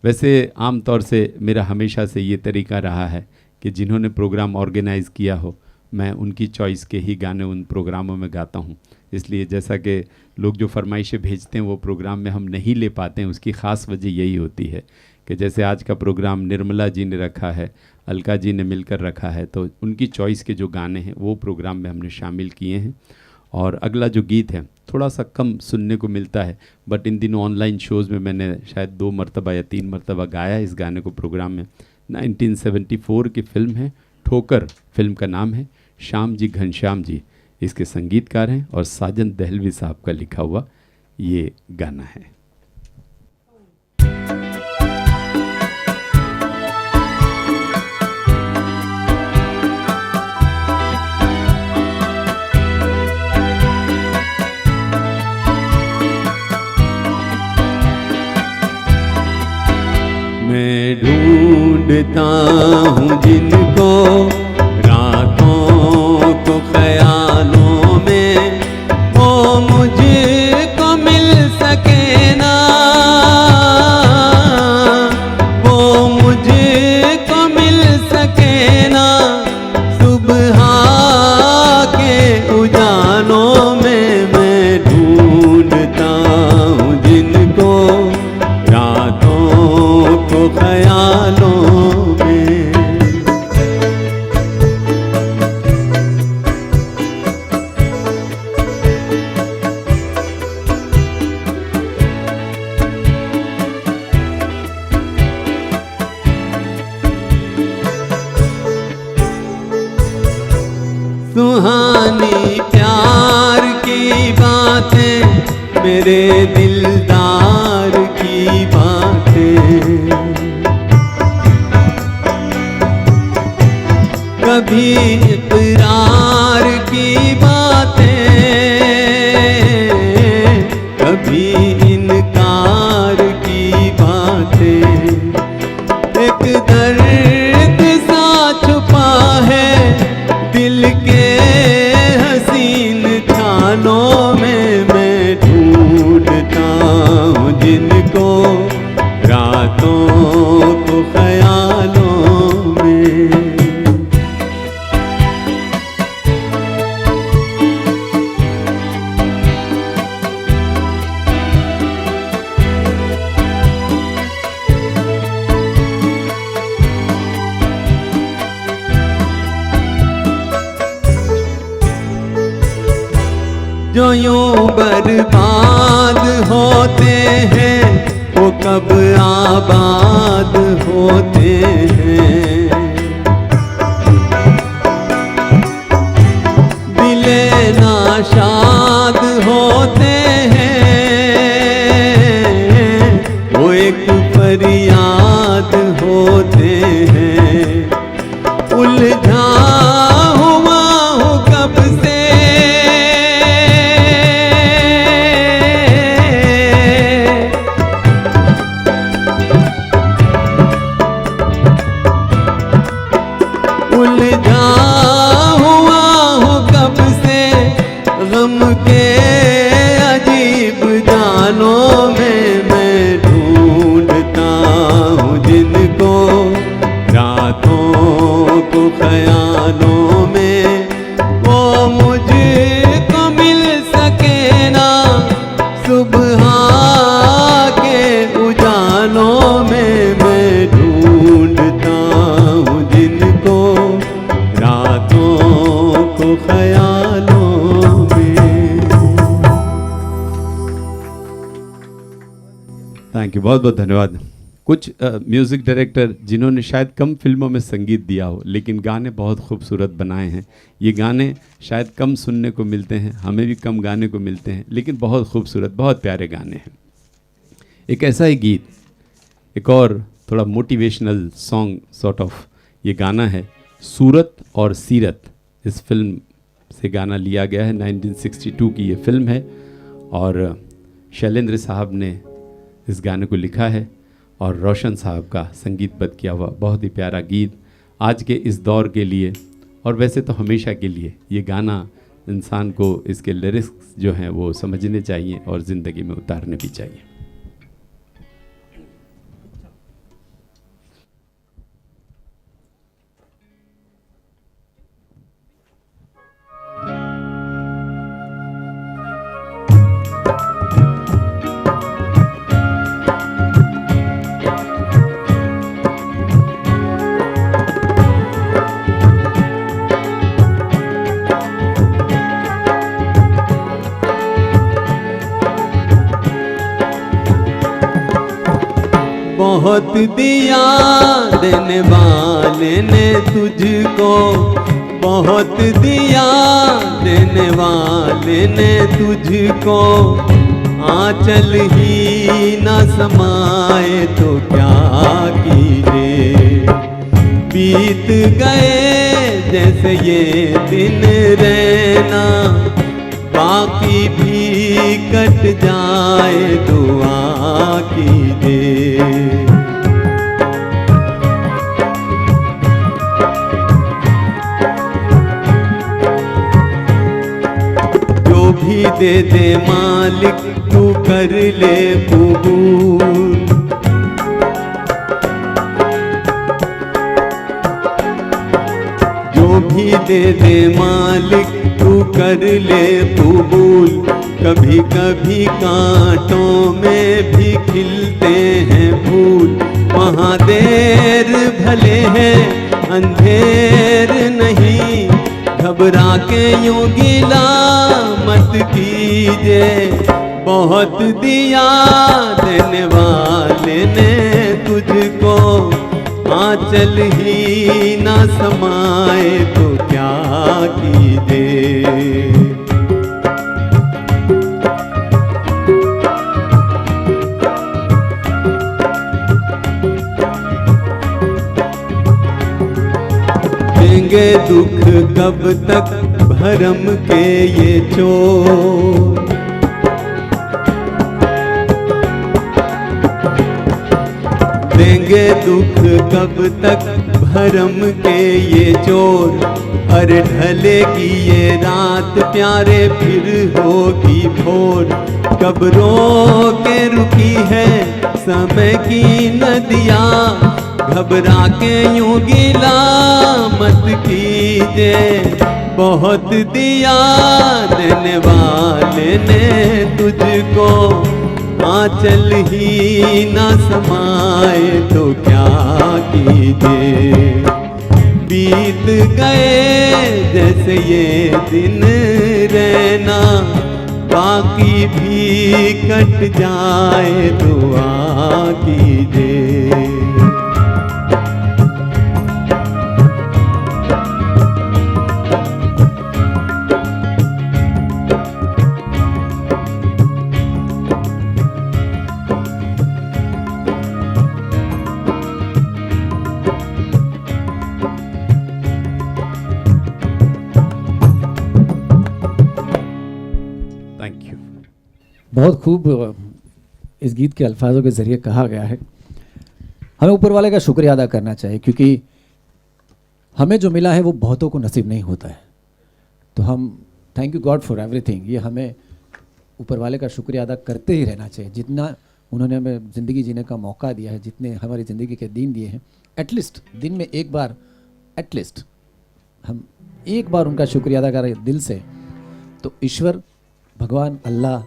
वैसे आम तौर से मेरा हमेशा से ये तरीका रहा है कि जिन्होंने प्रोग्राम ऑर्गेनाइज़ किया हो मैं उनकी चॉइस के ही गाने उन प्रोग्रामों में गाता हूँ। इसलिए जैसा कि लोग जो फरमाइशें भेजते हैं वो प्रोग्राम में हम नहीं ले पाते हैं, उसकी ख़ास वजह यही होती है कि जैसे आज का प्रोग्राम निर्मला जी ने रखा है, अलका जी ने मिलकर रखा है, तो उनकी चॉइस के जो गाने हैं वो प्रोग्राम में हमने शामिल किए हैं। और अगला जो गीत है थोड़ा सा कम सुनने को मिलता है, बट इन दिनों ऑनलाइन शोज़ में मैंने शायद 2 मरतबा या 3 मरतबा गाया इस गाने को प्रोग्राम में। 1974 की फ़िल्म है, ठोकर फिल्म का नाम है। श्याम जी घनश्याम जी इसके संगीतकार हैं और साजन दहलवी साहब का लिखा हुआ ये गाना है। मैं ढूंढता हूँ जिनको रातों को ख्यालों में, वो मुझको मिल सके ना, वो मुझको मिल सके ना। सुबह के उजालों में मैं ढूंढता हूँ जिनको रातों को ख्यालों में। सुहानी प्यार की बातें, मेरे दिलदार की बातें, कभी इकरार की बातें, कभी इनकार की बातें। एक दर्द सा छुपा है दिल के हसीन खानों में, मैं ढूंढता हूँ जिनको रातों को ख्यालों में। जो यूं बर्बाद होते हैं वो कब आबाद होते हैं। दिले नाशाद होते हैं, वो एक फरियाद होते हैं। उलझा हुआ हूँ कब से, उलझा हुआ हूँ कब से गम के अजीब जालों में। मैं ढूंढता हूँ जिनको रातों को ख्यालों में, वो मुझको मिल सके ना। सुबह के उजालों में मैं ढूंढता हूँ जिनको रातों को ख्यालों में। थैंक यू, बहुत बहुत धन्यवाद। कुछ म्यूज़िक डायरेक्टर जिन्होंने शायद कम फिल्मों में संगीत दिया हो लेकिन गाने बहुत खूबसूरत बनाए हैं। ये गाने शायद कम सुनने को मिलते हैं, हमें भी कम गाने को मिलते हैं, लेकिन बहुत खूबसूरत, बहुत प्यारे गाने हैं। एक ऐसा ही गीत, एक और थोड़ा मोटिवेशनल सॉन्ग सॉर्ट ऑफ ये गाना है, सूरत और सीरत। इस फिल्म से गाना लिया गया है, 1962 की ये फिल्म है और शैलेंद्र साहब ने इस गाने को लिखा है और रोशन साहब का संगीतबद्ध किया हुआ बहुत ही प्यारा गीत आज के इस दौर के लिए और वैसे तो हमेशा के लिए। ये गाना इंसान को इसके लिरिक्स जो हैं वो समझने चाहिए और ज़िंदगी में उतारने भी चाहिए। बहुत दिया देने वाले ने तुझको, बहुत दिया देने वाले ने तुझको, आंचल ही न समाए तो क्या कीजिए। बीत गए जैसे ये दिन रहना, बाकी भी कट जाए दुआ कीजिए। जो भी दे दे मालिक तू कर ले कबूल, जो भी दे दे मालिक तू कर ले कबूल। कभी कभी कांटों में भी खिलते हैं फूल, महादेर भले हैं अंधेर नहीं, घबरा के यूं गिला मत कीजिए। बहुत दिया देने वाले ने तुझको, आंचल ही ना समाए तो क्या कीजिए। देंगे दुख कब तक भरम के ये चोर, देंगे दुख कब तक भरम के ये चोर। अरे ढलेगी ये रात प्यारे फिर होगी भोर, कब रो के रुकी है समय की नदियाँ, घबरा के यूं गिला मत कीजिए। बहुत दिया देने वाले ने तुझको, आंचल ही ना समाए तो क्या कीजिए। बीत गए जैसे ये दिन रहना, बाकी भी कट जाए दुआ कीजिए। बहुत खूब इस गीत के अल्फाजों के ज़रिए कहा गया है। हमें ऊपर वाले का शुक्रिया अदा करना चाहिए, क्योंकि हमें जो मिला है वो बहुतों को नसीब नहीं होता है। तो हम thank you God for everything, ये हमें ऊपर वाले का शुक्रिया अदा करते ही रहना चाहिए। जितना उन्होंने हमें ज़िंदगी जीने का मौका दिया है, जितने हमारी ज़िंदगी के दिन दिए हैं, एटलीस्ट दिन में एक बार एटलीस्ट हम एक बार उनका शुक्रिया अदा करें दिल से, तो ईश्वर, भगवान, अल्लाह,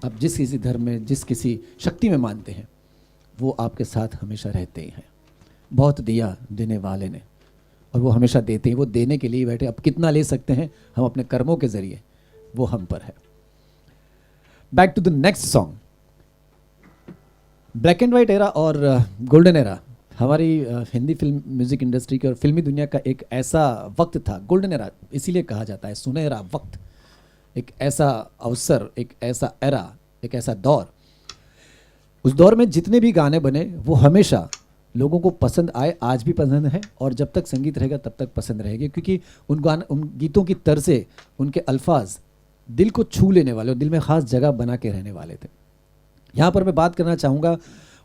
आप जिस किसी धर्म में, जिस किसी शक्ति में मानते हैं, वो आपके साथ हमेशा रहते ही हैं। बहुत दिया देने वाले ने, और वो हमेशा देते हैं। वो देने के लिए बैठे, अब कितना ले सकते हैं हम अपने कर्मों के ज़रिए, वो हम पर है। Back to the next song. Black and white era और गोल्डन एरा हमारी हिंदी फिल्म म्यूज़िक इंडस्ट्री की और फिल्मी दुनिया का एक ऐसा वक्त था। गोल्डन एरा इसीलिए कहा जाता है, सुनहरा वक्त, एक ऐसा अवसर, एक ऐसा एरा, एक ऐसा दौर। उस दौर में जितने भी गाने बने वो हमेशा लोगों को पसंद आए, आज भी पसंद है, और जब तक संगीत रहेगा तब तक पसंद रहेगी, क्योंकि उन गीतों की तर्ज़ें, उनके अल्फाज दिल को छू लेने वाले और दिल में ख़ास जगह बना के रहने वाले थे। यहाँ पर मैं बात करना चाहूँगा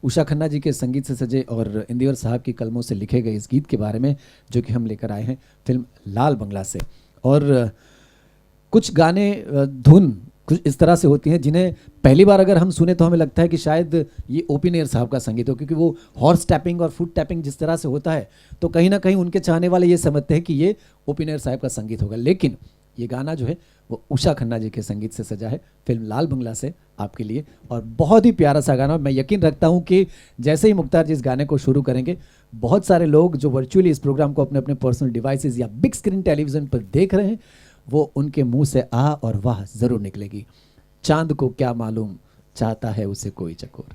उषा खन्ना जी के संगीत से सजे और इंदिवर साहब की कलमों से लिखे गए इस गीत के बारे में, जो कि हम लेकर आए हैं फिल्म लाल बंगला से। और कुछ गाने, धुन कुछ इस तरह से होती हैं जिन्हें पहली बार अगर हम सुने तो हमें लगता है कि शायद ये ओ.पी. नैयर साहब का संगीत हो, क्योंकि वो हॉर्स टैपिंग और फुट टैपिंग जिस तरह से होता है, तो कहीं ना कहीं उनके चाहने वाले ये समझते हैं कि ये ओ.पी. नैयर साहब का संगीत होगा। लेकिन ये गाना जो है वो उषा खन्ना जी के संगीत से सजा है, फिल्म लाल बंगला से आपके लिए, और बहुत ही प्यारा सा गाना। मैं यकीन रखता हूँ कि जैसे ही मुख्तार जी इस गाने को शुरू करेंगे, बहुत सारे लोग जो वर्चुअली इस प्रोग्राम को अपने अपने पर्सनल डिवाइसेस या बिग स्क्रीन टेलीविज़न पर देख रहे हैं, वो उनके मुंह से आह और वाह ज़रूर निकलेगी। चांद को क्या मालूम, चाहता है उसे कोई चकोर।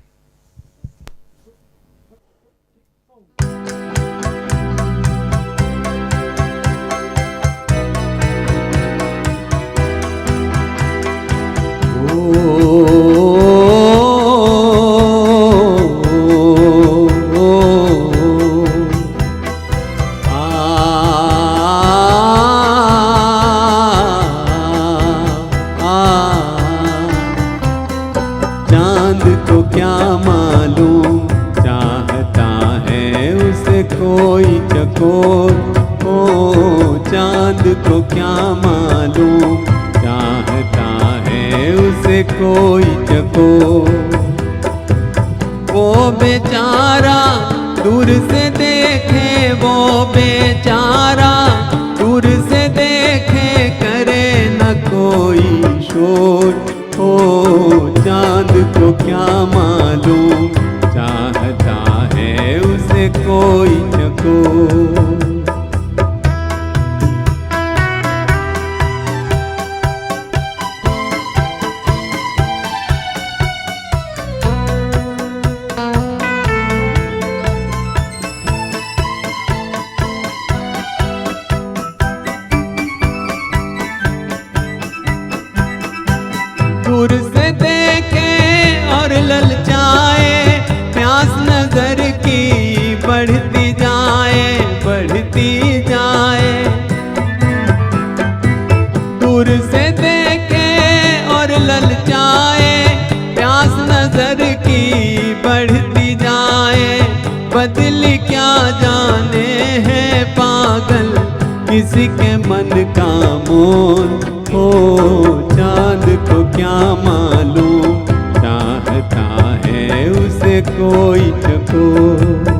चांद को क्या मालूम चाहता है उसे कोई चकोर, ओ चांद को क्या मालूम चाहता है उसे कोई चकोर। वो बेचारा दूर से देखे, वो बेचारा दूर से देखे, करे न कोई शोर, ओ चांद को क्या मालूम चाहता है उसे कोई चकोर। दूर से देखे और ललचाए, प्यास नजर की बढ़ती जाए, बढ़ती जाए। दूर से देखे और ललचाए, प्यास नजर की बढ़ती जाए। बदली क्या जाने है पागल किसी के मन का मोल, ओ चांद को क्या मालूम चाहता है उसे कोई चकोर।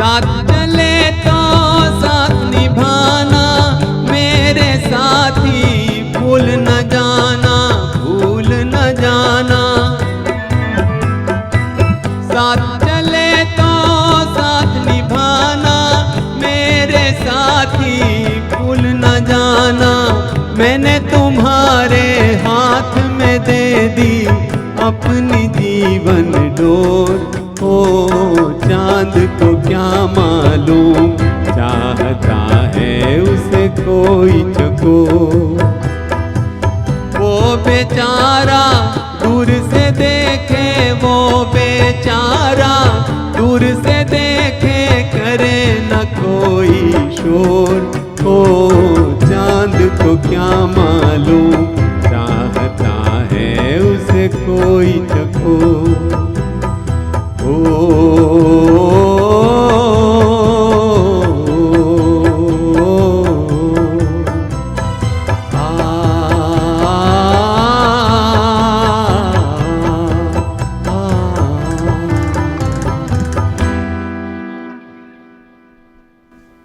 साथ चले तो साथ निभाना, मेरे साथी भूल न जाना, भूल न जाना। साथ चले तो साथ निभाना, मेरे साथी भूल न जाना। मैंने तुम्हारे हाथ में दे दी अपनी जीवन डोर, ओ चांद को क्या मालूम चाहता है उसे कोई चकोर। वो बेचारा दूर से देखे, वो बेचारा दूर से देखे, करे न कोई शोर, ओ चांद को क्या मालूम चाहता है उसे कोई चकोर।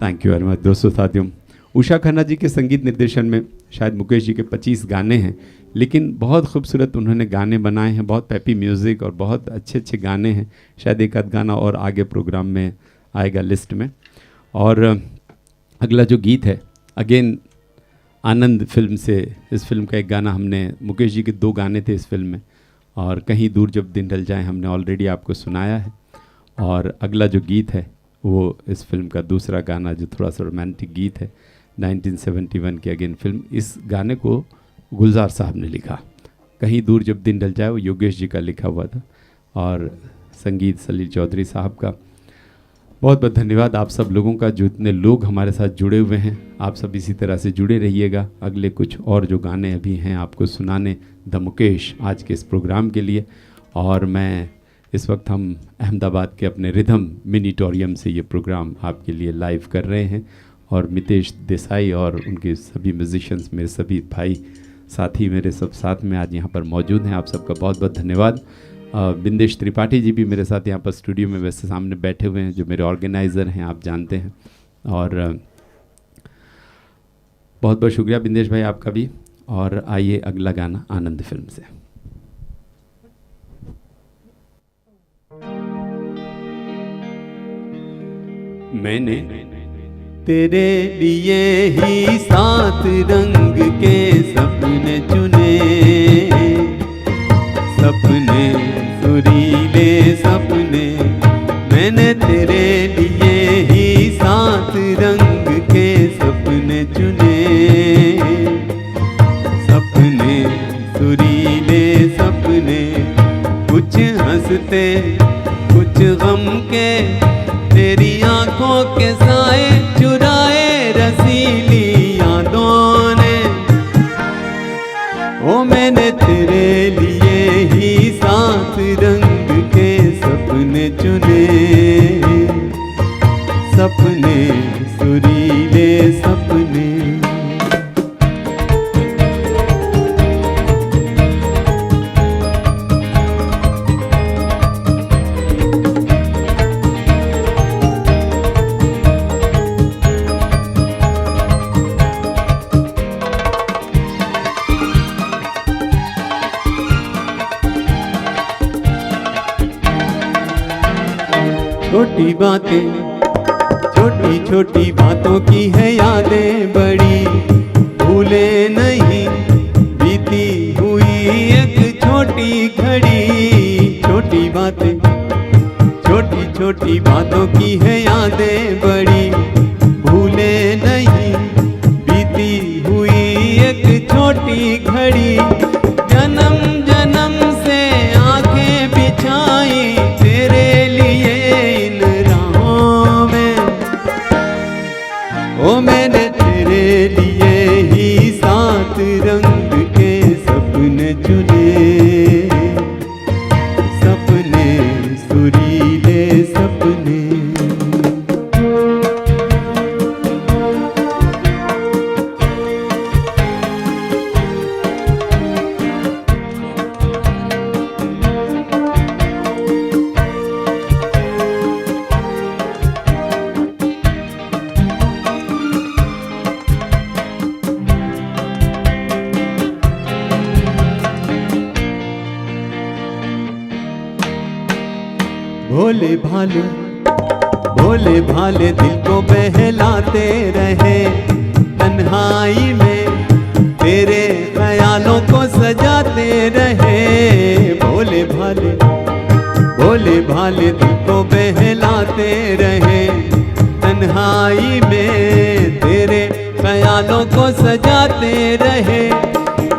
थैंक यू वेरी मच दोस्तों साथियों। उषा खन्ना जी के संगीत निर्देशन में शायद मुकेश जी के 25 गाने हैं, लेकिन बहुत खूबसूरत उन्होंने गाने बनाए हैं, बहुत पैपी म्यूज़िक और बहुत अच्छे अच्छे गाने हैं। शायद एक आध गाना और आगे प्रोग्राम में आएगा लिस्ट में। और अगला जो गीत है अगेन आनंद फिल्म से, इस फिल्म का एक गाना हमने, मुकेश जी के 2 गाने थे इस फिल्म में, और कहीं दूर जब दिन ढल जाए हमने ऑलरेडी आपको सुनाया है। और अगला जो गीत है वो इस फिल्म का दूसरा गाना जो थोड़ा सा रोमांटिक गीत है 1971 की अगेन फिल्म। इस गाने को गुलजार साहब ने लिखा, कहीं दूर जब दिन ढल जाए, वो योगेश जी का लिखा हुआ था, और संगीत सलील चौधरी साहब का। बहुत बहुत धन्यवाद आप सब लोगों का, जो इतने लोग हमारे साथ जुड़े हुए हैं। आप सब इसी तरह से जुड़े रहिएगा। अगले कुछ और जो गाने अभी हैं आपको सुनाने द मुकेश आज के इस प्रोग्राम के लिए। और मैं इस वक्त हम अहमदाबाद के अपने रिदम मिनीटोरियम से ये प्रोग्राम आपके लिए लाइव कर रहे हैं, और मितेश देसाई और उनके सभी म्यूजिशियंस, मेरे सभी भाई साथी मेरे सब साथ में आज यहाँ पर मौजूद हैं। आप सबका बहुत बहुत धन्यवाद। बिंदेश त्रिपाठी जी भी मेरे साथ यहाँ पर स्टूडियो में वैसे सामने बैठे हुए हैं, जो मेरे ऑर्गेनाइज़र हैं, आप जानते हैं। और बहुत बहुत शुक्रिया बिंदेश भाई आपका भी। और आइए अगला गाना आनंद फिल्म से। मैंने तेरे लिए ही 7 रंग के सपने चुने, सपने सुरीले सपने, मैंने तेरे लिए ही 7 रंग के सपने चुने, सपने सुरीले सपने, कुछ हंसते कुछ गम के, तेरी आंखों के साए चुराए रसीली यादों ने। ओ मैंने तेरे लिए ही 7 रंग के सपने चुने, सपने सुरीले सपने। छोटी बातें, छोटी छोटी बातों की है यादें बड़ी, भूले नहीं बीती हुई एक छोटी घड़ी। छोटी बातें, छोटी छोटी बातों की है यादें बड़ी, भूले नहीं बीती हुई एक छोटी घड़ी। जन्म जन्म से आंखें बिछाई तेरे लिए इन राहों में, ओ मैंने तेरे लिए ही 7 रंग के सपने चुने, सपने सुरीले सपने। भोले भाले, भोले भाले दिल को बहलाते रहे, तन्हाई में तेरे ख्यालों को सजाते रहे। भोले भाले, भोले भाले दिल को बहलाते रहे, तन्हाई में तेरे ख्यालों को सजाते रहे।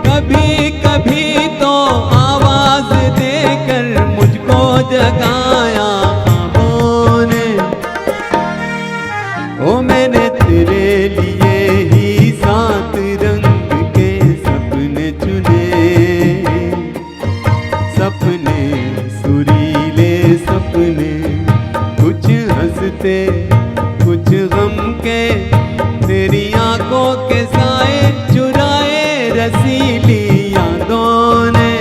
कभी कभी तो आवाज देकर मुझको जगाया ख्वाबों ने, ओ मैंने तेरे लिए ही 7 रंग के सपने चुने, सपने सुरीले सपने, कुछ हंसते कुछ गम के, तेरी आंखों के साए चुराए रसीली यादों ने।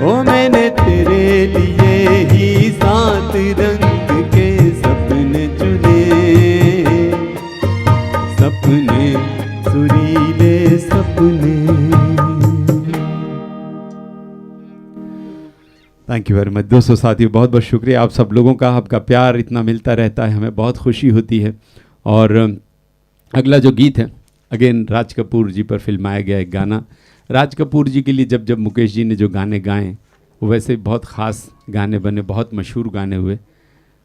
ओ मैंने तेरे लिए ही 7 रंग के सपने चुने, सपने सुरीले सपने। थैंक यू वेरी मच दोस्तों, साथियों, बहुत बहुत शुक्रिया आप सब लोगों का। आपका प्यार इतना मिलता रहता है, हमें बहुत खुशी होती है। और अगला जो गीत है, अगेन राज कपूर जी पर फिल्माया गया एक गाना। राज कपूर जी के लिए जब जब मुकेश जी ने जो गाने गाए, वो वैसे बहुत ख़ास गाने बने, बहुत मशहूर गाने हुए।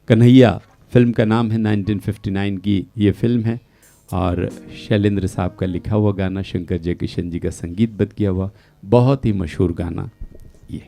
कन्हैया फिल्म का नाम है, 1959 की ये फिल्म है, और शैलेंद्र साहब का लिखा हुआ गाना, शंकर जयकिशन जी का संगीतबद्ध किया हुआ बहुत ही मशहूर गाना ये।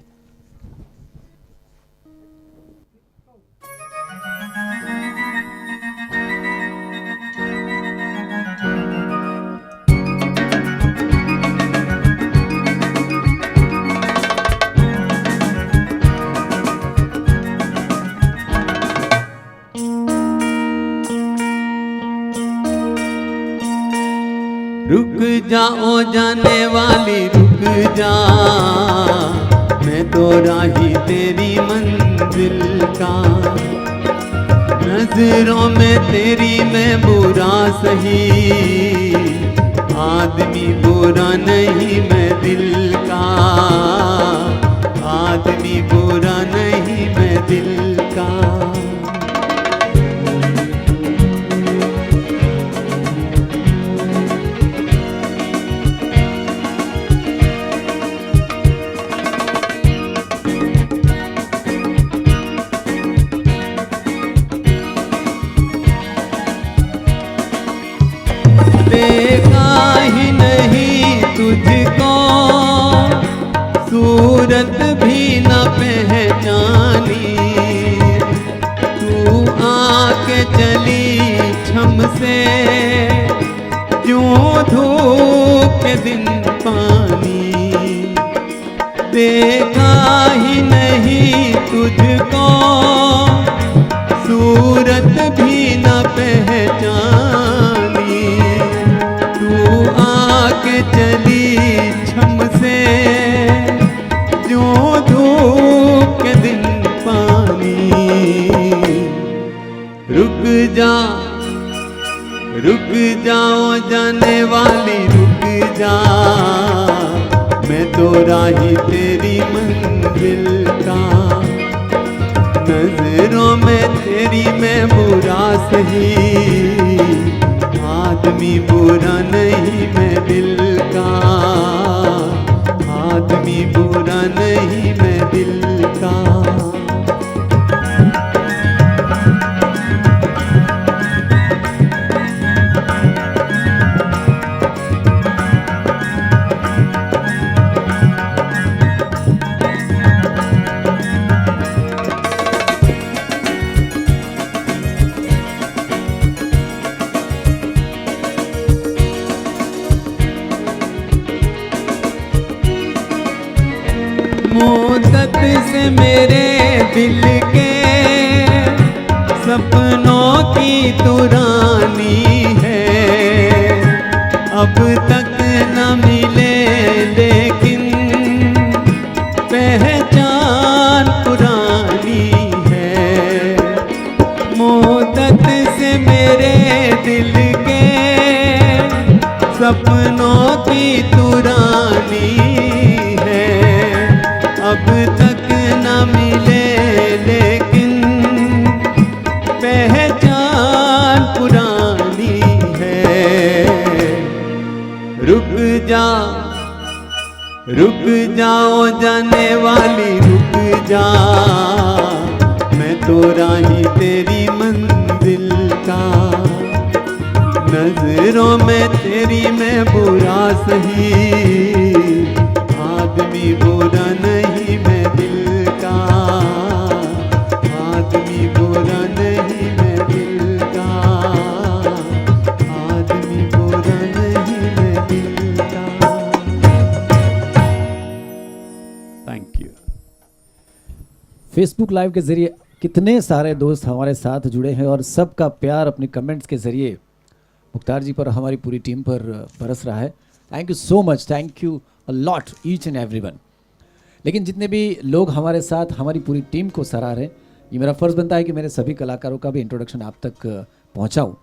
रुक जाओ जाने वाली रुक जा, मैं तो राही तेरी मंजिल का। नजरों में तेरी मैं बुरा सही, आदमी बुरा नहीं मैं दिल का, आदमी बुरा नहीं मैं दिल का। देखा ही नहीं तुझको, सूरत भी न पहचानी, तू आके चली छम से यूं धूप के दिन पानी। देखा ही नहीं तुझको, सूरत भी न पहचानी, तू आके चली छम से यूं धूप के दिन पानी। रुक जा, रुक जाओ जाने वाली रुक जा, मैं तो राही तेरी मंजिल का। नजरों में तेरी मैं बुरा सही, आदमी बुरा नहीं मैं दिल का, आदमी बुरा नहीं मैं दिल का। मुद्दत से मेरे दिल के सपनों की तू रानी है, अब तक न मिले लेकिन पहचान पुरानी है। मुद्दत से मेरे दिल के सपनों की तू रानी, अब तक न मिले लेकिन पहचान पुरानी है। रुक जा, रुक जाओ जाने वाली रुक जा, मैं तो राही तेरी मंजिल का। नजरों में तेरी मैं बुरा सही, आदमी बुरा नहीं मैं दिल का, आदमी बुरा नहीं मैं दिल का, आदमी बुरा नहीं मैं दिल का। Thank you. फेसबुक लाइव के जरिए कितने सारे दोस्त हमारे साथ जुड़े हैं और सबका प्यार अपने कमेंट्स के जरिए मुख्तार जी पर हमारी पूरी टीम पर बरस रहा है। Thank you so much, thank you a lot each and everyone. लेकिन जितने भी लोग हमारे साथ हमारी पूरी टीम को सराह रहे हैं, ये मेरा फ़र्ज़ बनता है कि मेरे सभी कलाकारों का भी इंट्रोडक्शन आप तक पहुंचाऊं।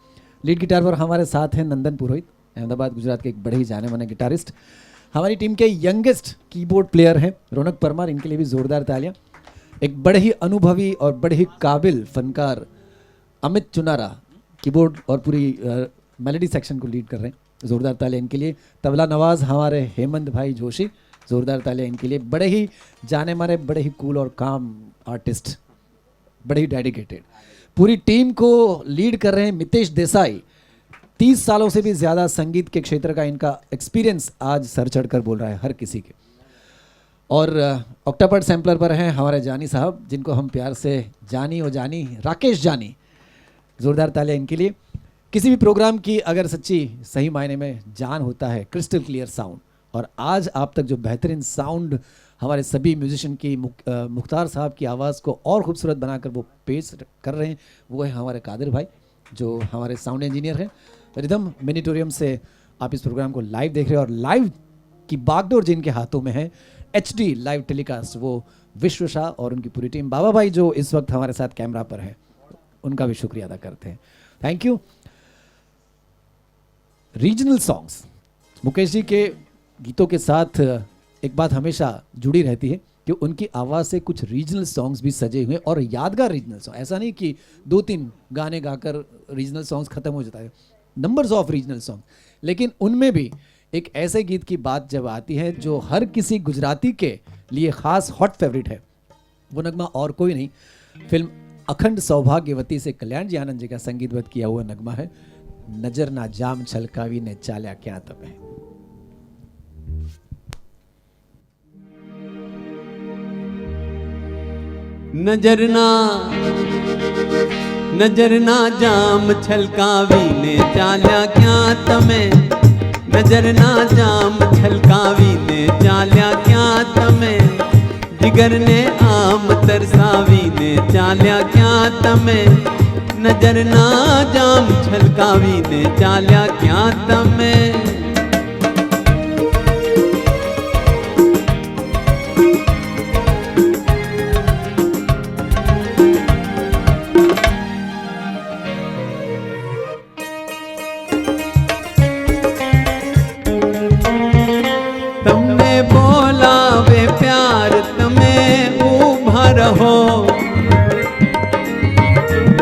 लीड गिटार पर हमारे साथ हैं नंदन पुरोहित, अहमदाबाद गुजरात के एक बड़े ही जाने माने गिटारिस्ट। हमारी टीम के यंगेस्ट कीबोर्ड प्लेयर हैं रौनक परमार, इनके लिए भी ज़ोरदार तालियाँ। एक बड़े ही अनुभवी और बड़े ही काबिल फनकार अमित चुनारा, कीबोर्ड और पूरी मेलोडी सेक्शन को लीड कर रहे हैं, ज़ोरदार तालियाँ इनके लिए। तबला नवाज हमारे हेमंत भाई जोशी, ज़ोरदार तालियाँ इनके लिए। बड़े ही जाने माने, बड़े ही कूल और काम आर्टिस्ट, बड़े ही डेडिकेटेड। पूरी टीम को लीड कर रहे हैं मितेश देसाई। 30 सालों से भी ज़्यादा संगीत के क्षेत्र का इनका एक्सपीरियंस आज सर चढ़कर बोल रहा है हर किसी के। और ऑक्टापर्ट सैम्पलर पर हैं हमारे जानी साहब, जिनको हम प्यार से जानी और जानी, राकेश जानी, ज़ोरदार तालियाँ इनके लिए। किसी भी प्रोग्राम की अगर सच्ची सही मायने में जान होता है क्रिस्टल क्लियर साउंड, और आज आप तक जो बेहतरीन साउंड हमारे सभी म्यूजिशियन की मुख्तार साहब की आवाज़ को और खूबसूरत बनाकर वो पेश कर रहे हैं, वो है हमारे कादिर भाई जो हमारे साउंड इंजीनियर हैं। रिदम मिनिटोरियम से आप इस प्रोग्राम को लाइव देख रहे हैं और लाइव की बागडोर जिनके हाथों में है, HD लाइव टेलीकास्ट, वो विश्व शाह और उनकी पूरी टीम। बाबा भाई जो इस वक्त हमारे साथ कैमरा पर है, उनका भी शुक्रिया अदा करते हैं, thank you. Regional songs, Mukesh ji के गीतों के साथ एक बात हमेशा जुड़ी रहती है कि उनकी आवाज़ से कुछ रीजनल सॉन्ग्स भी सजे हुए और यादगार रीजनल सॉन्ग। ऐसा नहीं कि 2-3 गाने गाकर रीजनल सॉन्ग्स ख़त्म हो जाता है, नंबर्स ऑफ रीजनल सॉन्ग, लेकिन उनमें भी एक ऐसे गीत की बात जब आती है जो हर किसी गुजराती के लिए ख़ास हॉट फेवरेट है, वो नगमा और कोई नहीं, फिल्म अखंड सौभाग्यवती से कल्याण जी आनंद जी का संगीतबद्ध किया हुआ नगमा है નજરના જામ છલકાવીને ચાલ્યા ક્યાં તમે. નજરના જામ છલકાવીને ચાલ્યા ક્યાં તમે, નજરના જામ છલકાવીને ચાલ્યા ક્યાં તમે, જીગરને આમ તરસાવીને ચાલ્યા ક્યાં તમે, નજરના જામ છલકાવીને ચાલ્યા ક્યાં તમે. તમને બોલાવે પ્યાર તમે ઊભા રહો,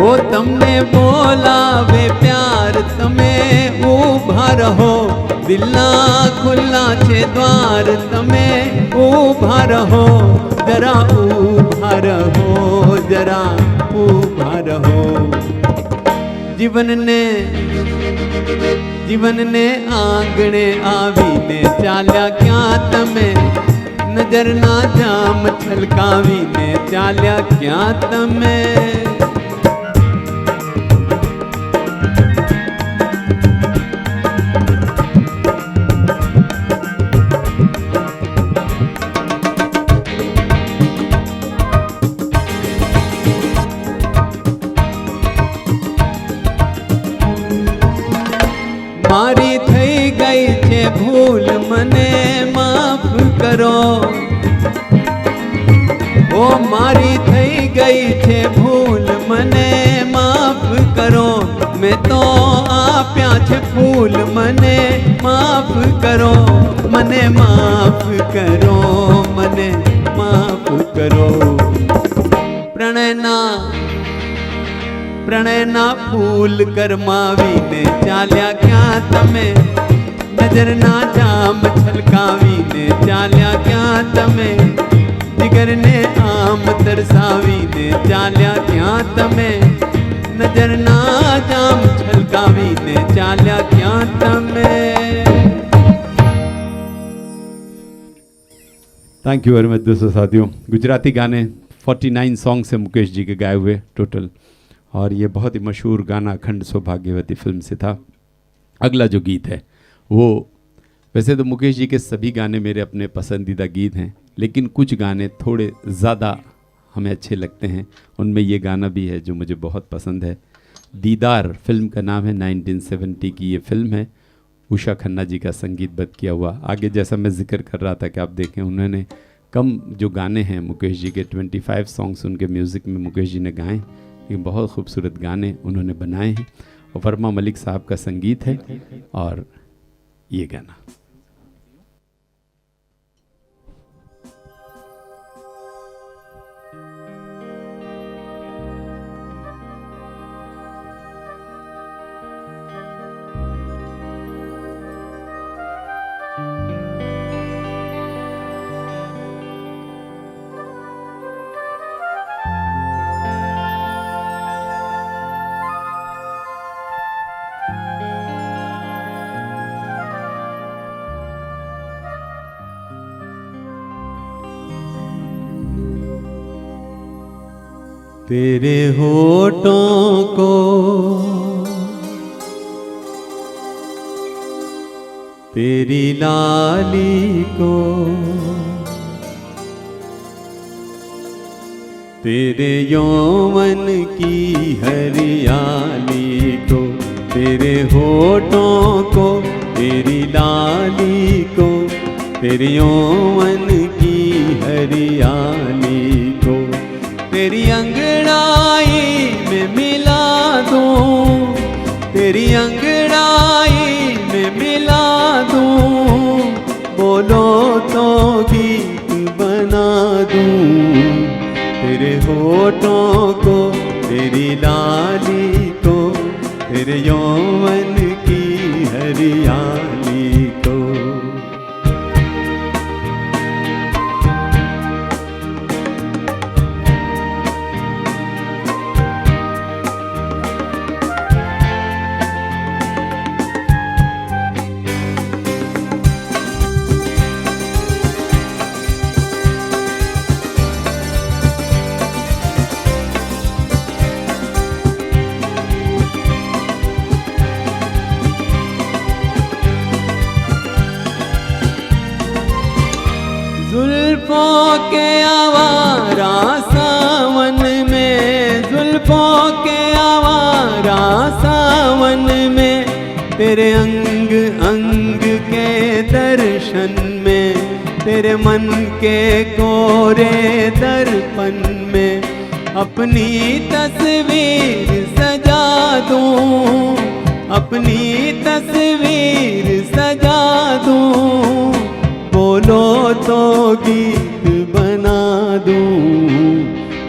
ઓ તમને બોલાવે પ્યાર તમે ઊભા રહો, દિલના ખુલ્લા છે દ્વાર તમે ઊભા રહો, જરા ઊભા રહો, જરા ઊભા રહો. જીવનને આંગણે આવીને ચાલ્યા ક્યાં તમે, નજરના જામ છલકાવીને ચાલ્યા ક્યાં તમે. મારી થઈ ગઈ છે ભૂલ મને માફ કરો, ઓ મારી થઈ ગઈ છે ભૂલ મને માફ કરો, મેં તો આપ્યા છે ફૂલ મને માફ કરો, મને માફ કરો, મને માફ કરો. પ્રણયના ફૂલ કરમાવીને ચાલ્યા ક્યાં તમે, નજરના જામ છલકાવીને ચાલ્યા ક્યાં તમે, જીગરને આમ તરસાવીને ચાલ્યા ક્યાં તમે, નજરના જામ છલકાવીને ચાલ્યા ક્યાં તમે. थैंक यू वेरी मच दोस्तों साथियों. गुजराती गाने 49 सॉन्ग्स हैं मुकेश जी के गाए हुए टोटल, और ये बहुत ही मशहूर गाना अखंड सौभाग्यवती फिल्म से था. अगला जो गीत है वो, वैसे तो मुकेश जी के सभी गाने मेरे अपने पसंदीदा गीत हैं, लेकिन कुछ गाने थोड़े ज़्यादा हमें अच्छे लगते हैं. उनमें ये गाना भी है जो मुझे बहुत पसंद है. दीदार फिल्म का नाम है, 1970 की ये फिल्म है. उषा खन्ना जी का संगीतबद्ध किया हुआ. आगे जैसा मैं जिक्र कर रहा था कि आप देखें, उन्होंने कम जो गाने हैं मुकेश जी के 25 सॉन्ग्स उनके म्यूज़िक में मुकेश जी ने गाए, ये बहुत खूबसूरत गाने उन्होंने बनाए हैं. और वर्मा मलिक साहब का संगीत है और ये गाना. तेरे होठों को तेरी लाली को तेरे यौवन की हरियाली को, तेरे होठों को तेरी लाली को, तेरे यौवन की हरियाली को, तेरी अंगड़ाई में मिला दूं, तेरी अंगड़ाई में मिला दूं, बोलो तो गीत बना दूं. तेरे होठों को तेरी लाली को, तेरे यौवन की हरियाली को. जुल्फों के आवारा सावन में, जुल्फों के आवारा सावन में, तेरे अंग अंग के दर्शन में, तेरे मन के कोरे दर्पण में अपनी तस्वीर सजा दूं, अपनी तस्वीर सजा दूं, बोलो तो गीत बना दूं,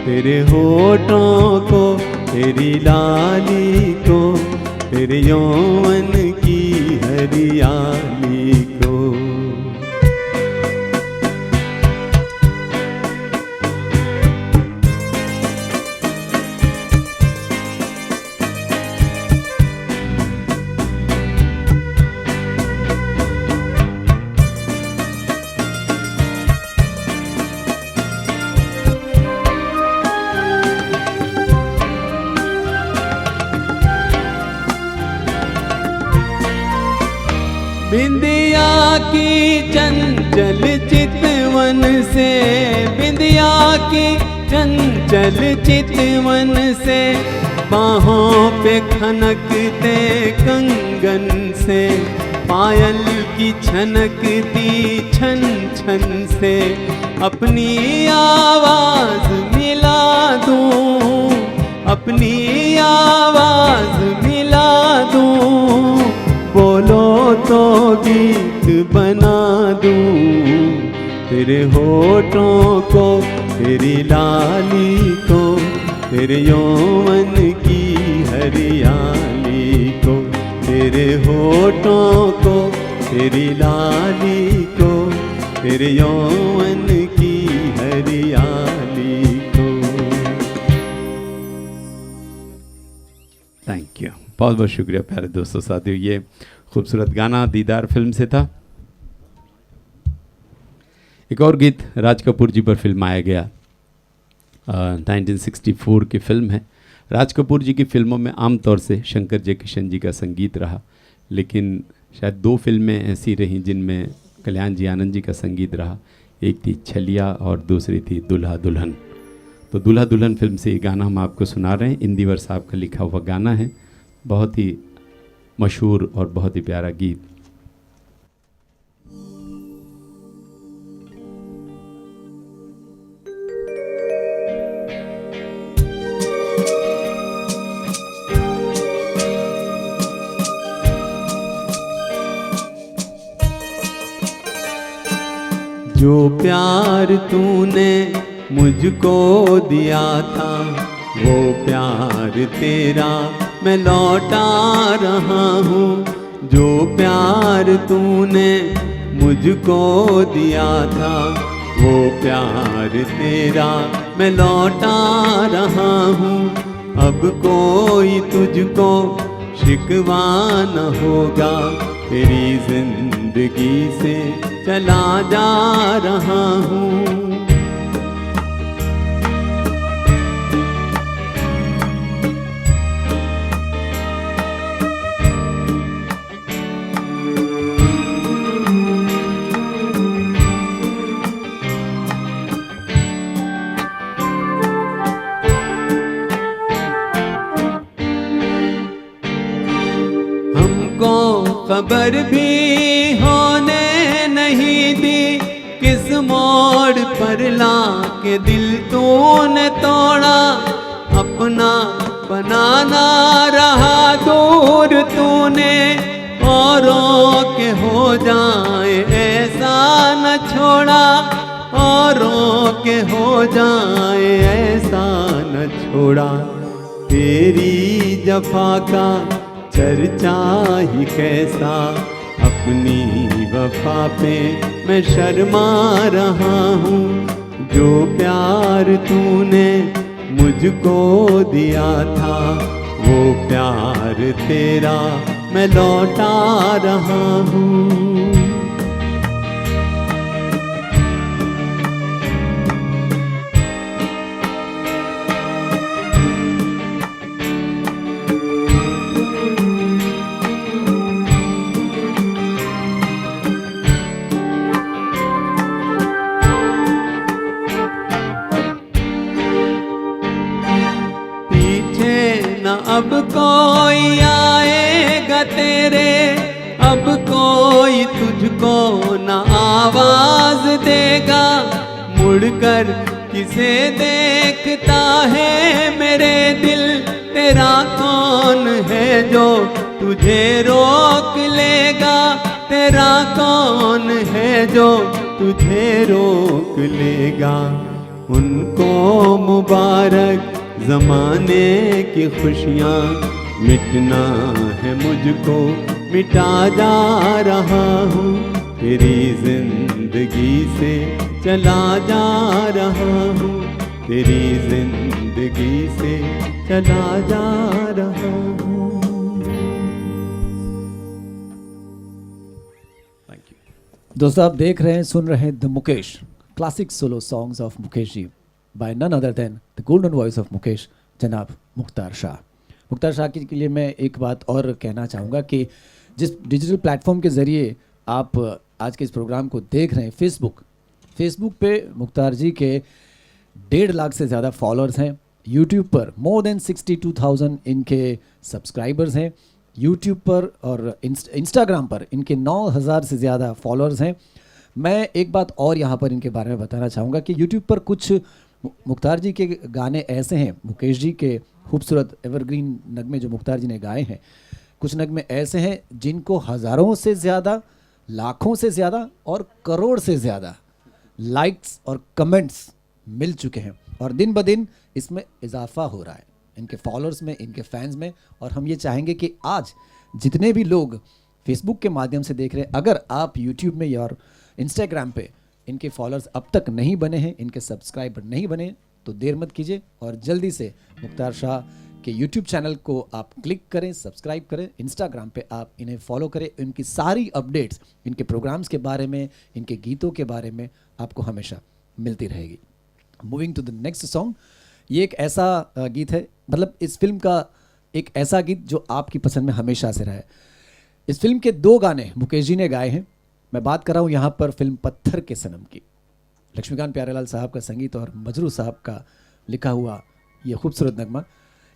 तेरे होठों को, तेरी लाली को, तेरे यौवन की हरियाली को। बिंदिया की चंचल चितवन से, बिंदिया की चंचल चितवन से, बाहों पे खनकते कंगन से, पायल की छनकती छन छन से, अपनी आवाज मिला दूं, अपनी आवाज मिला दूं, बोलो तो गीत बना दूं, तेरे होठों को, तेरी लाली को, तेरे यौवन की हरियाली को, तेरे होठों को, तेरी लाली को, तेरे यौवन की हरियाली को। थैंक यू, बहुत बहुत शुक्रिया प्यारे दोस्तों साथियों। ये खूबसूरत गाना दीदार फिल्म से था। एक और गीत राज कपूर जी पर फिल्माया गया, 1964 की फिल्म है। राज कपूर जी की फिल्मों में आमतौर से शंकर जयकिशन जी का संगीत रहा, लेकिन शायद 2 फिल्में ऐसी रहीं जिनमें कल्याण जी आनंद जी का संगीत रहा। एक थी छलिया और दूसरी थी दुल्हा दुल्हन। तो दुल्हा दुल्हन फिल्म से ये गाना हम आपको सुना रहे हैं। इंदिवर साहब का लिखा हुआ गाना है, बहुत ही मशहूर और बहुत ही प्यारा गीत। जो प्यार तूने मुझको दिया था, वो प्यार तेरा मैं लौटा रहा हूँ। जो प्यार तूने मुझको दिया था, वो प्यार तेरा मैं लौटा रहा हूँ। अब कोई तुझको शिकवा न होगा, तेरी जिंदगी से चला जा रहा हूँ। खबर भी होने नहीं दी, किस मोड़ पर लाके दिल तूने तोड़ा। अपना बनाना रहा दूर तूने, औरों के हो जाए ऐसा न छोड़ा। औरों के हो जाए ऐसा न छोड़ा। तेरी जफा का चर्चा ही कैसा, अपनी वफा पे मैं शर्मा रहा हूँ। जो प्यार तूने मुझको दिया था, वो प्यार तेरा मैं लौटा रहा हूँ। मेरे, अब कोई तुझको न आवाज देगा, मुड़कर किसे देखता है मेरे दिल, तेरा कौन है जो तुझे रोक लेगा, तेरा कौन है जो तुझे रोक लेगा। उनको मुबारक ज़माने की खुशियाँ, मिटना है मुझको मिटा जा रहा हूँ, तेरी जिंदगी से चला जा रहा हूँ, तेरी जिंदगी से चला जा रहा हूँ। दोस्तों आप देख रहे हैं, सुन रहे हैं the Mukesh, classic solo songs of Mukesh ji by none other than the golden voice of Mukesh, जनाब मुख्तार शाह। मुख्तार शाह के लिए मैं एक बात और कहना चाहूँगा कि जिस डिजिटल प्लेटफॉर्म के ज़रिए आप आज के इस प्रोग्राम को देख रहे हैं, फेसबुक पे मुख्तार जी के 1.5 लाख से ज़्यादा फॉलोअर्स हैं, यूट्यूब पर मोर देन 62,000 इनके सब्सक्राइबर्स हैं, यूट्यूब पर और इंस्टाग्राम पर इनके 9,000 से ज़्यादा फॉलोअर्स हैं। मैं एक बात और यहाँ पर इनके बारे में बताना चाहूँगा कि यूट्यूब पर कुछ मुख्तार जी के गाने ऐसे हैं, मुकेश जी के खूबसूरत एवरग्रीन नगमे जो मुख्तार जी ने गाए हैं, कुछ नगमे ऐसे हैं जिनको हज़ारों से ज़्यादा, लाखों से ज़्यादा और करोड़ से ज़्यादा लाइक्स और कमेंट्स मिल चुके हैं, और दिन ब दिन इसमें इजाफा हो रहा है इनके फॉलोअर्स में, इनके फैंस में। और हम ये चाहेंगे कि आज जितने भी लोग फेसबुक के माध्यम से देख रहे हैं, अगर आप यूट्यूब में या इंस्टाग्राम पे इनके फॉलोअर्स अब तक नहीं बने हैं, इनके सब्सक्राइबर नहीं बने, तो देर मत कीजिए और जल्दी से मुख्तार शाह के यूट्यूब चैनल को आप क्लिक करें, सब्सक्राइब करें, इंस्टाग्राम पे आप इन्हें फॉलो करें। इनकी सारी अपडेट्स, इनके प्रोग्राम्स के बारे में, इनके गीतों के बारे में आपको हमेशा मिलती रहेगी। Moving to the next song, ये एक ऐसा गीत है, मतलब इस फिल्म का एक ऐसा गीत जो आपकी पसंद में हमेशा से रहा है। इस फिल्म के 2 गाने मुकेश जी ने गाए हैं। मैं बात कर रहा हूँ यहाँ पर फिल्म पत्थर के सनम की। लक्ष्मीकांत प्यारेलाल साहब का संगीत और मजरू साहब का लिखा हुआ ये खूबसूरत नगमा।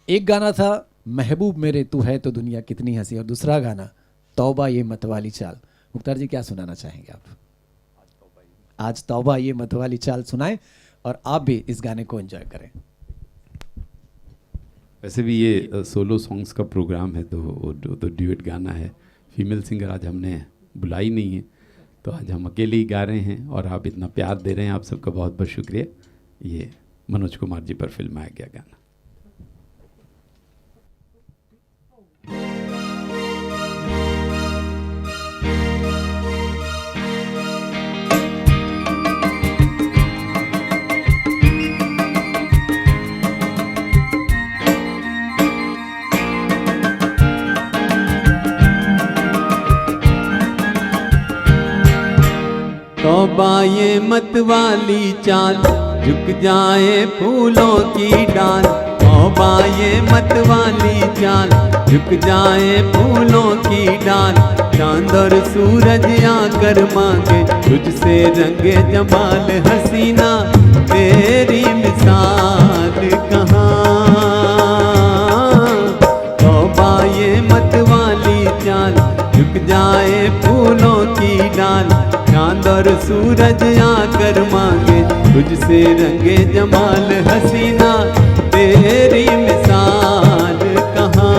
एक गाना था महबूब मेरे तू है तो दुनिया कितनी हंसी, और दूसरा गाना तौबा ये मतवाली चाल। मुख्तार जी क्या सुनाना चाहेंगे आप? आज तौबा ये मतवाली चाल सुनाएं और आप भी इस गाने को एंजॉय करें। वैसे भी ये सोलो सॉन्ग्स का प्रोग्राम है, तो ड्यूएट गाना है। फीमेल सिंगर आज हमने बुलाई नहीं है, तो आज हम अकेले ही गा रहे हैं और आप इतना प्यार दे रहे हैं, आप सबका बहुत बहुत शुक्रिया। ये मनोज कुमार जी पर फिल्माया गया गाना। तौबा ये मतवाली चाल, झुक जाए फूलों की डाल, तौबा ये मतवाली चाल, झुक जाए फूलों की डाल, चांद और सूरज आकर मांगे तुझसे रंगे जमाल हसीना, तेरी मिसाल कहाँ। तौबा ये मतवाली चाल, झुक जाए फूलों की डाल, चांद और सूरज आकर मांगे तुझसे रंगे जमाल हसीना, तेरी मिसाल कहाँ।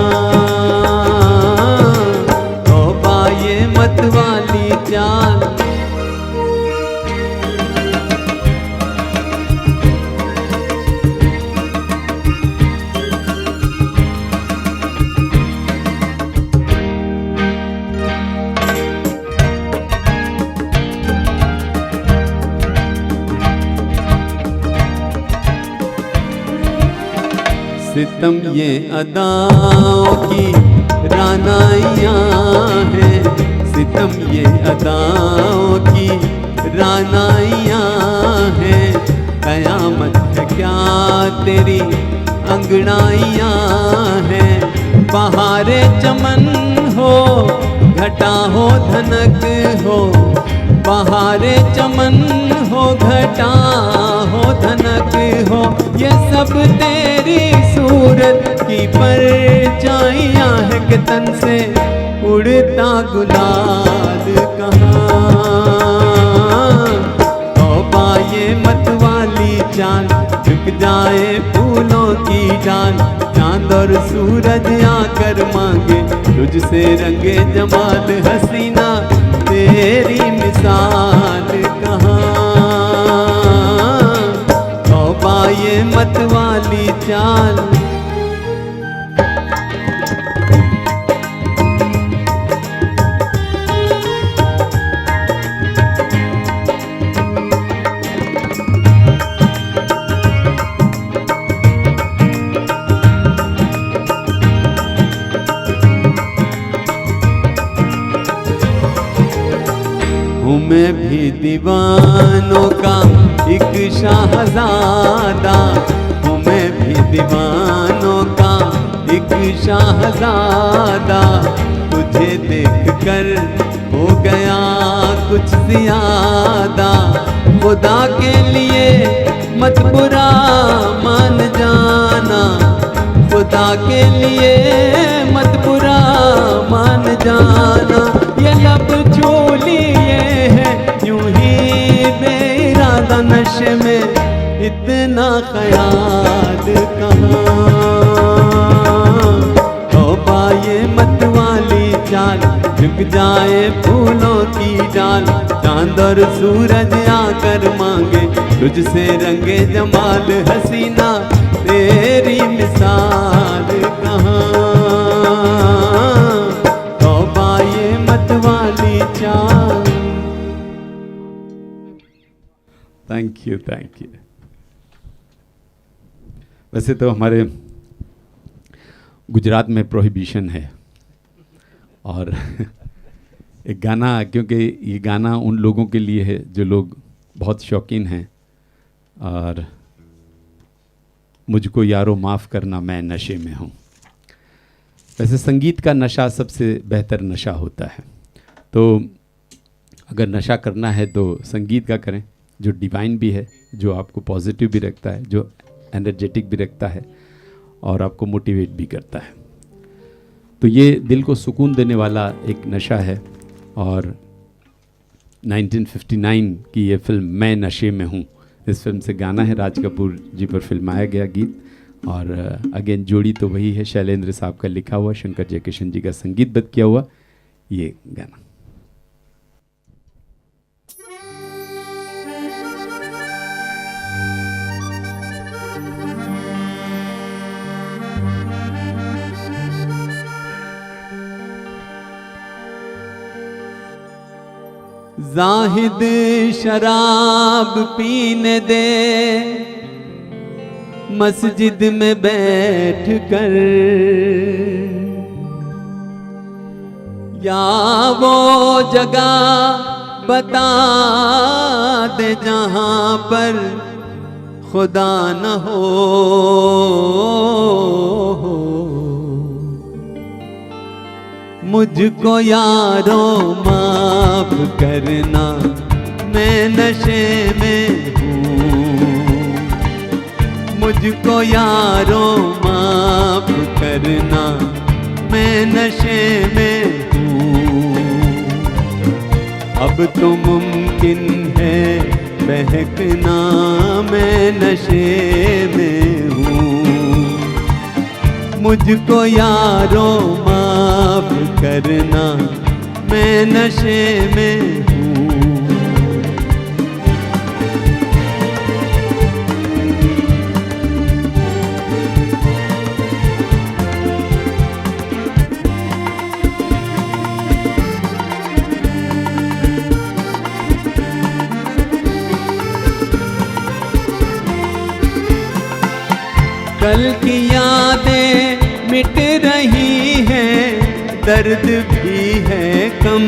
तौबा ये मतवाली चाल। सितम ये अदाओं की रानाइयाँ हैं, सितम ये अदाओं की रानाइयाँ हैं, कयामत है क्या तेरी अंगड़ाइयाँ हैं। बहारे चमन हो, घटा हो धनक हो, बहारे चमन हो, घटा हो धनक हो, ये सब तेरी सूरत की परछाइयाँ है कि तन से उड़ता गुलाल कहाँ। तौबा ये मतवाली चाल, झुक जाए फूलों की डाल, चांद और सूरज आकर मांगे तुझसे रंगे जमाल हसीना, तेरी मिसाल कहाँ। तौबा ये मतवाली चाल। हूँ मैं भी दीवानों का एक शाहज़ादा, हूँ मैं भी दीवानों का एक शाहज़ादा। तुझे देख कर हो गया कुछ ज़्यादा, खुदा के लिए मत बुरा मान जाना, खुदा के लिए मत बुरा मान जाना। ये लब छू लिए है यूं ही बेइरादा, नशे में इतना ख्याल कहाँ। तौबा ये मतवाली चाल, झुक जाए फूलों की डाल, चांद और सूरज आकर मांगे तुझसे रंगे जमाल हसीना, तेरी मिसाल कहाँ। तौबा ये मतवाली चाल। Thank you, thank you. वैसे तो हमारे गुजरात में प्रोहिबिशन है, और एक गाना, क्योंकि ये गाना उन लोगों के लिए है जो लोग बहुत शौकीन हैं, और मुझको यारो माफ़ करना मैं नशे में हूँ। वैसे संगीत का नशा सबसे बेहतर नशा होता है, तो अगर नशा करना है तो संगीत का करें, जो डिवाइन भी है, जो आपको पॉजिटिव भी रखता है, जो एनर्जेटिक भी रखता है और आपको मोटिवेट भी करता है। तो ये दिल को सुकून देने वाला एक नशा है, और 1959 की ये फिल्म मैं नशे में हूँ, इस फिल्म से गाना है, राज कपूर जी पर फिल्माया गया गीत, और अगेन जोड़ी तो वही है, शैलेंद्र साहब का लिखा हुआ, शंकर जयकिशन जी का संगीतबद्ध किया हुआ ये गाना। जाहिद शराब पीने दे मस्जिद में बैठ कर, या वो जगह बता दे जहां पर खुदा न हो। मुझको यारो माफ करना मैं नशे में हूँ, मुझको यारो माफ करना मैं नशे में हूँ। अब तो मुमकिन है बहकना मैं नशे में हूँ, मुझको यारो माफ करना मैं नशे में हूँ। कल की यादें मिट रही हैं, दर्द भी है कम,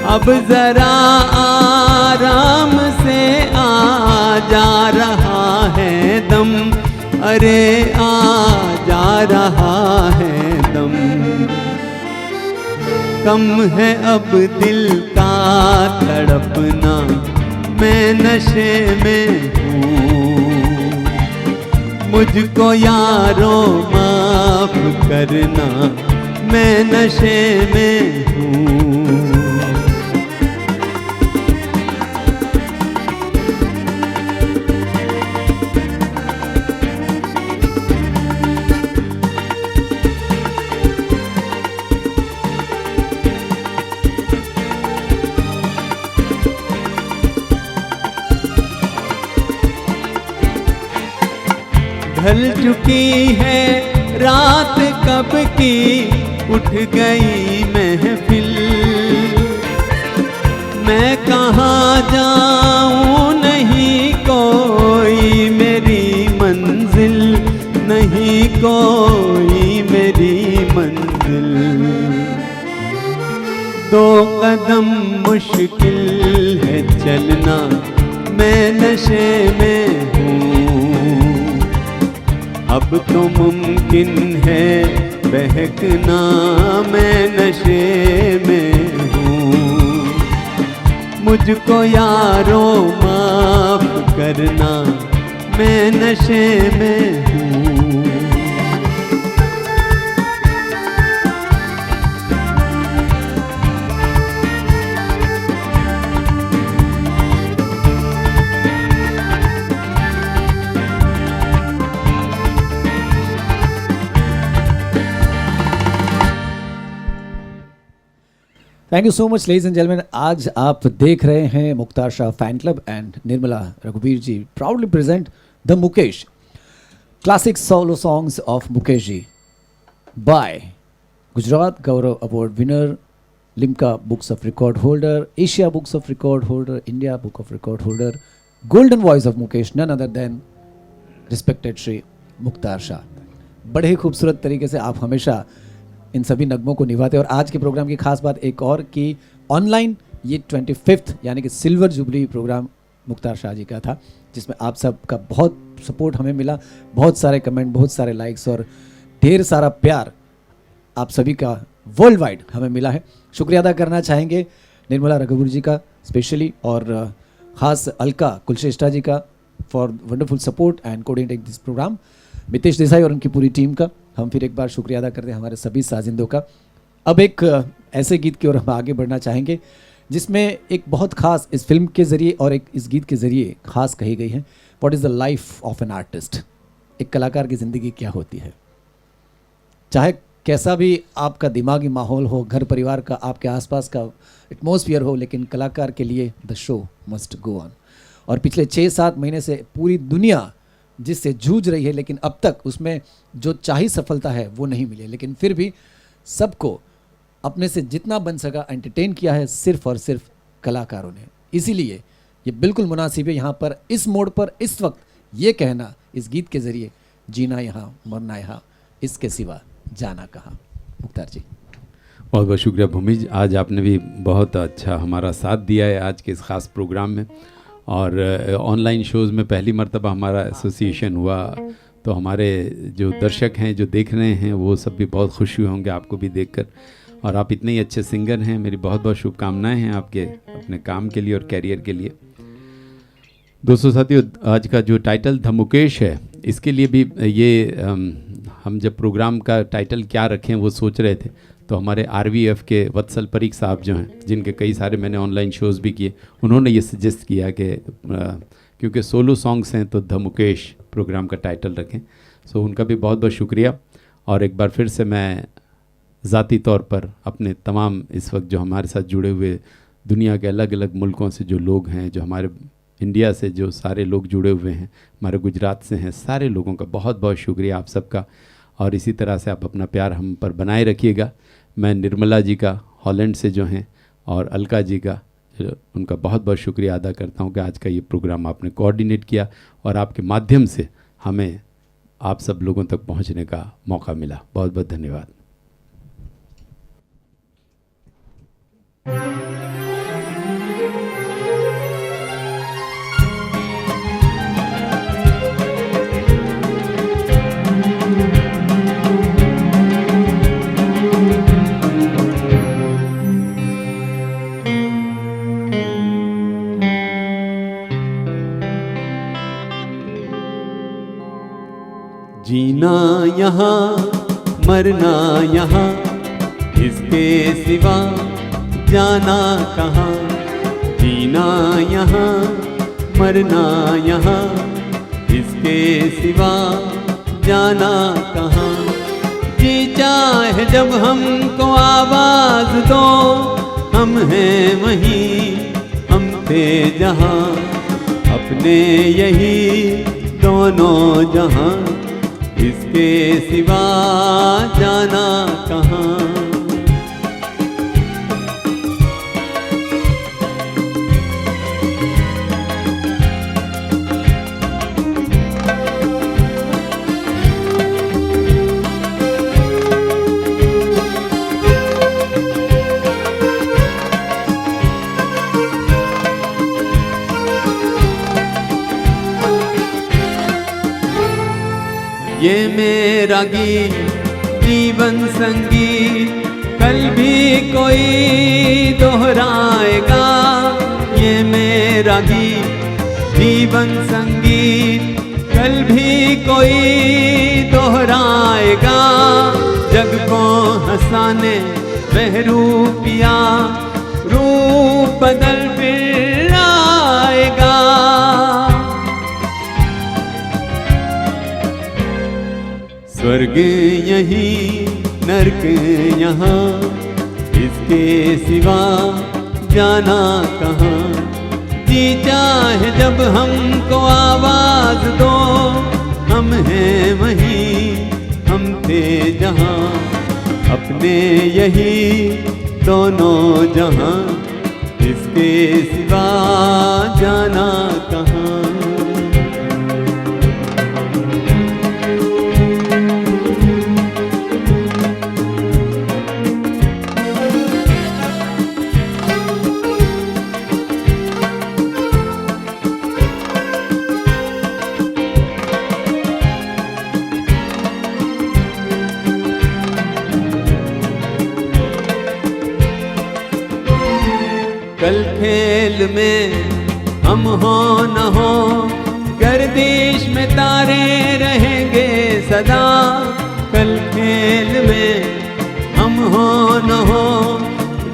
अब जरा आराम से आ जा रहा है दम, अरे आ जा रहा है दम। कम है अब दिल का तड़पना मैं नशे में हूँ, मुझको यारो माफ करना मैं नशे में हूँ। ढल चुकी है रात कब की, उठ गई महफिल। मैं कहाँ जाऊँ नहीं कोई मेरी मंजिल, नहीं कोई मेरी मंजिल। दो कदम मुश्किल है चलना, मैं नशे में हूँ। अब तो मुमकिन है बहकना, मैं नशे में हूँ। मुझको यारों माफ करना, मैं नशे में हूँ। Thank you so much ladies and gentleman. आज आप देख रहे हैं Mukhtar Shah fan club and Nirmala Raghubir ji proudly present the Mukesh classic solo songs of Mukesh ji by Gujarat Gaurav award winner, Limca books of record holder, Asia books of record holder, India book of record holder, golden voice of Mukesh, none other than respected Shri Mukhtar Shah. बड़े ही खूबसूरत तरीके से आप हमेशा इन सभी नगमों को निभाते हैं। और आज के प्रोग्राम की खास बात एक और कि ऑनलाइन ये 25th यानी कि silver jubilee programme Mukhtar Shah ji का था, जिसमें आप सब का बहुत सपोर्ट हमें मिला, बहुत सारे कमेंट, बहुत सारे लाइक्स और ढेर सारा प्यार आप सभी का वर्ल्ड वाइड हमें मिला है। शुक्रिया अदा करना चाहेंगे निर्मला रघुबीर जी का स्पेशली, और ख़ास अलका कुलश्रेष्ठा जी का for wonderful support and coordinating this program, Mitesh Desai और उनकी पूरी टीम का हम फिर एक बार शुक्रिया अदा करते हैं हमारे सभी साजिंदों का। अब एक ऐसे गीत की ओर हम आगे बढ़ना चाहेंगे जिसमें एक बहुत खास इस फिल्म के ज़रिए और एक इस गीत के ज़रिए खास कही गई है, what is the life of an artist. एक कलाकार की ज़िंदगी क्या होती है, चाहे कैसा भी आपका दिमागी माहौल हो, घर परिवार का, आपके आसपास का एटमॉस्फेयर हो, लेकिन कलाकार के लिए the show must go on. और पिछले 6-7 महीने से पूरी दुनिया जिससे जूझ रही है, लेकिन अब तक उसमें जो चाही सफलता है वो नहीं मिली, लेकिन फिर भी सबको अपने से जितना बन सका एंटरटेन किया है सिर्फ और सिर्फ कलाकारों ने। इसीलिए ये बिल्कुल मुनासिब है यहाँ पर इस मोड़ पर इस वक्त ये कहना इस गीत के ज़रिए, जीना यहाँ मरना यहाँ, इसके सिवा जाना कहाँ। मुख्तार जी बहुत बहुत शुक्रिया भूमि जी, आज आपने भी बहुत अच्छा हमारा साथ दिया है आज के इस ख़ास प्रोग्राम में। और ऑनलाइन शोज़ में पहली मर्तबा हमारा एसोसिएशन हुआ, तो हमारे जो दर्शक हैं जो देख रहे हैं वो सब भी बहुत खुश हुए होंगे आपको भी देखकर। और आप इतने ही अच्छे सिंगर हैं, मेरी बहुत बहुत शुभकामनाएं हैं आपके अपने काम के लिए और कैरियर के लिए। दोस्तों साथियों, आज का जो टाइटल द मुकेश है, इसके लिए भी ये हम जब प्रोग्राम का टाइटल क्या रखें वो सोच रहे थे, तो हमारे RVF के वत्सल परीक साहब जो हैं, जिनके कई सारे मैंने ऑनलाइन शोज़ भी किए, उन्होंने ये सजेस्ट किया कि क्योंकि सोलो सॉन्ग्स हैं तो द मुकेश प्रोग्राम का टाइटल रखें। सो उनका भी बहुत बहुत शुक्रिया। और एक बार फिर से मैं ज़ाती तौर पर अपने तमाम इस वक्त जो हमारे साथ जुड़े हुए दुनिया के अलग अलग मुल्कों से जो लोग हैं, जो हमारे इंडिया से जो सारे लोग जुड़े हुए हैं, हमारे गुजरात से हैं, सारे लोगों का बहुत बहुत शुक्रिया आप सबका। और इसी तरह से आप अपना प्यार हम पर बनाए रखिएगा। मैं निर्मला जी का हॉलैंड से जो हैं और अलका जी का उनका बहुत बहुत शुक्रिया अदा करता हूं कि आज का ये प्रोग्राम आपने कोऑर्डिनेट किया और आपके माध्यम से हमें आप सब लोगों तक पहुंचने का मौका मिला। बहुत बहुत धन्यवाद। जीना यहाँ मरना यहाँ, इसके सिवा जाना कहाँ, जीना यहाँ मरना यहाँ, इसके सिवा जाना कहाँ। जी चाहे जब हमको आवाज दो, हम हैं वहीं हम थे जहाँ, अपने यही दोनों जहाँ, इसके सिवा जाना कहाँ। ये मेरा गीत जीवन संगीत कल भी कोई दोहराएगा। ये मेरा गीत जीवन संगीत कल भी कोई दोहराएगा। जग को हंसाने बहरूपिया रूप बदल फिर आएगा। स्वर्ग यहीं नरक यहाँ, इसके सिवा जाना कहाँ। जी चाहे जब हमको आवाज दो, हम हैं वहीं हम थे जहाँ, अपने यही दोनों जहाँ, इसके सिवा जाना कहाँ। कल खेल में हम हो न हो, गर्दिश में तारे रहेंगे सदा। कल खेल में हम हो न हो,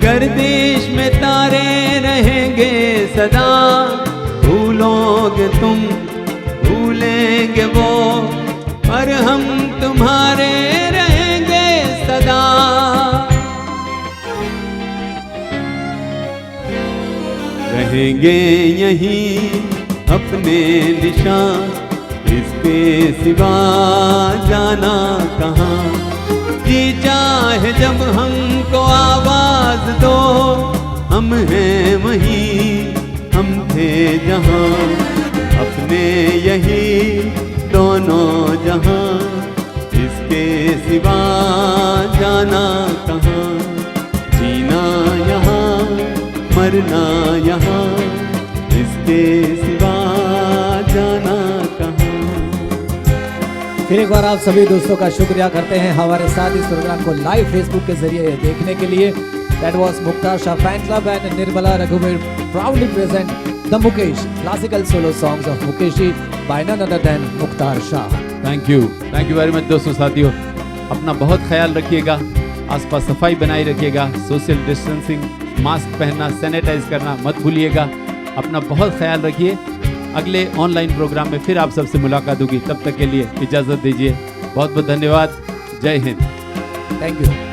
गर्दिश में तारे रहेंगे सदा। भूलोगे तुम भूलेंगे वो, पर हम तुम्हारे रहेंगे सदा। रहेंगे यहीं अपने निशान, इसके सिवा जाना कहाँ। जी चाहे जब हमको आवाज दो, हम हैं वहीं हम थे जहाँ, अपने यही दोनों जहाँ, इसके सिवा जाना कहाँ। जीना यहाँ मरना यहाँ, इसके सिवा जाना कहाँ। फिर एक बार आप सभी दोस्तों का शुक्रिया करते हैं हमारे साथ इस प्रोग्राम को लाइव फेसबुक के जरिए देखने के लिए। That was Mukhtar Shah fan club and Nirmala रघुवीर proudly present the Mukesh classical solo songs of Mukesh by none other than Mukhtar Shah. Thank you very much दोस्तों साथियों। अपना बहुत ख्याल रखिएगा, आसपास सफाई बनाए रखिएगा, सोशल डिस्टेंसिंग, मास्क पहनना, सैनिटाइज करना मत भूलिएगा। अपना बहुत ख्याल रखिए। अगले ऑनलाइन प्रोग्राम में फिर आप सबसे मुलाकात होगी। तब तक के लिए इजाज़त दीजिए। बहुत बहुत धन्यवाद। जय हिंद। Thank you.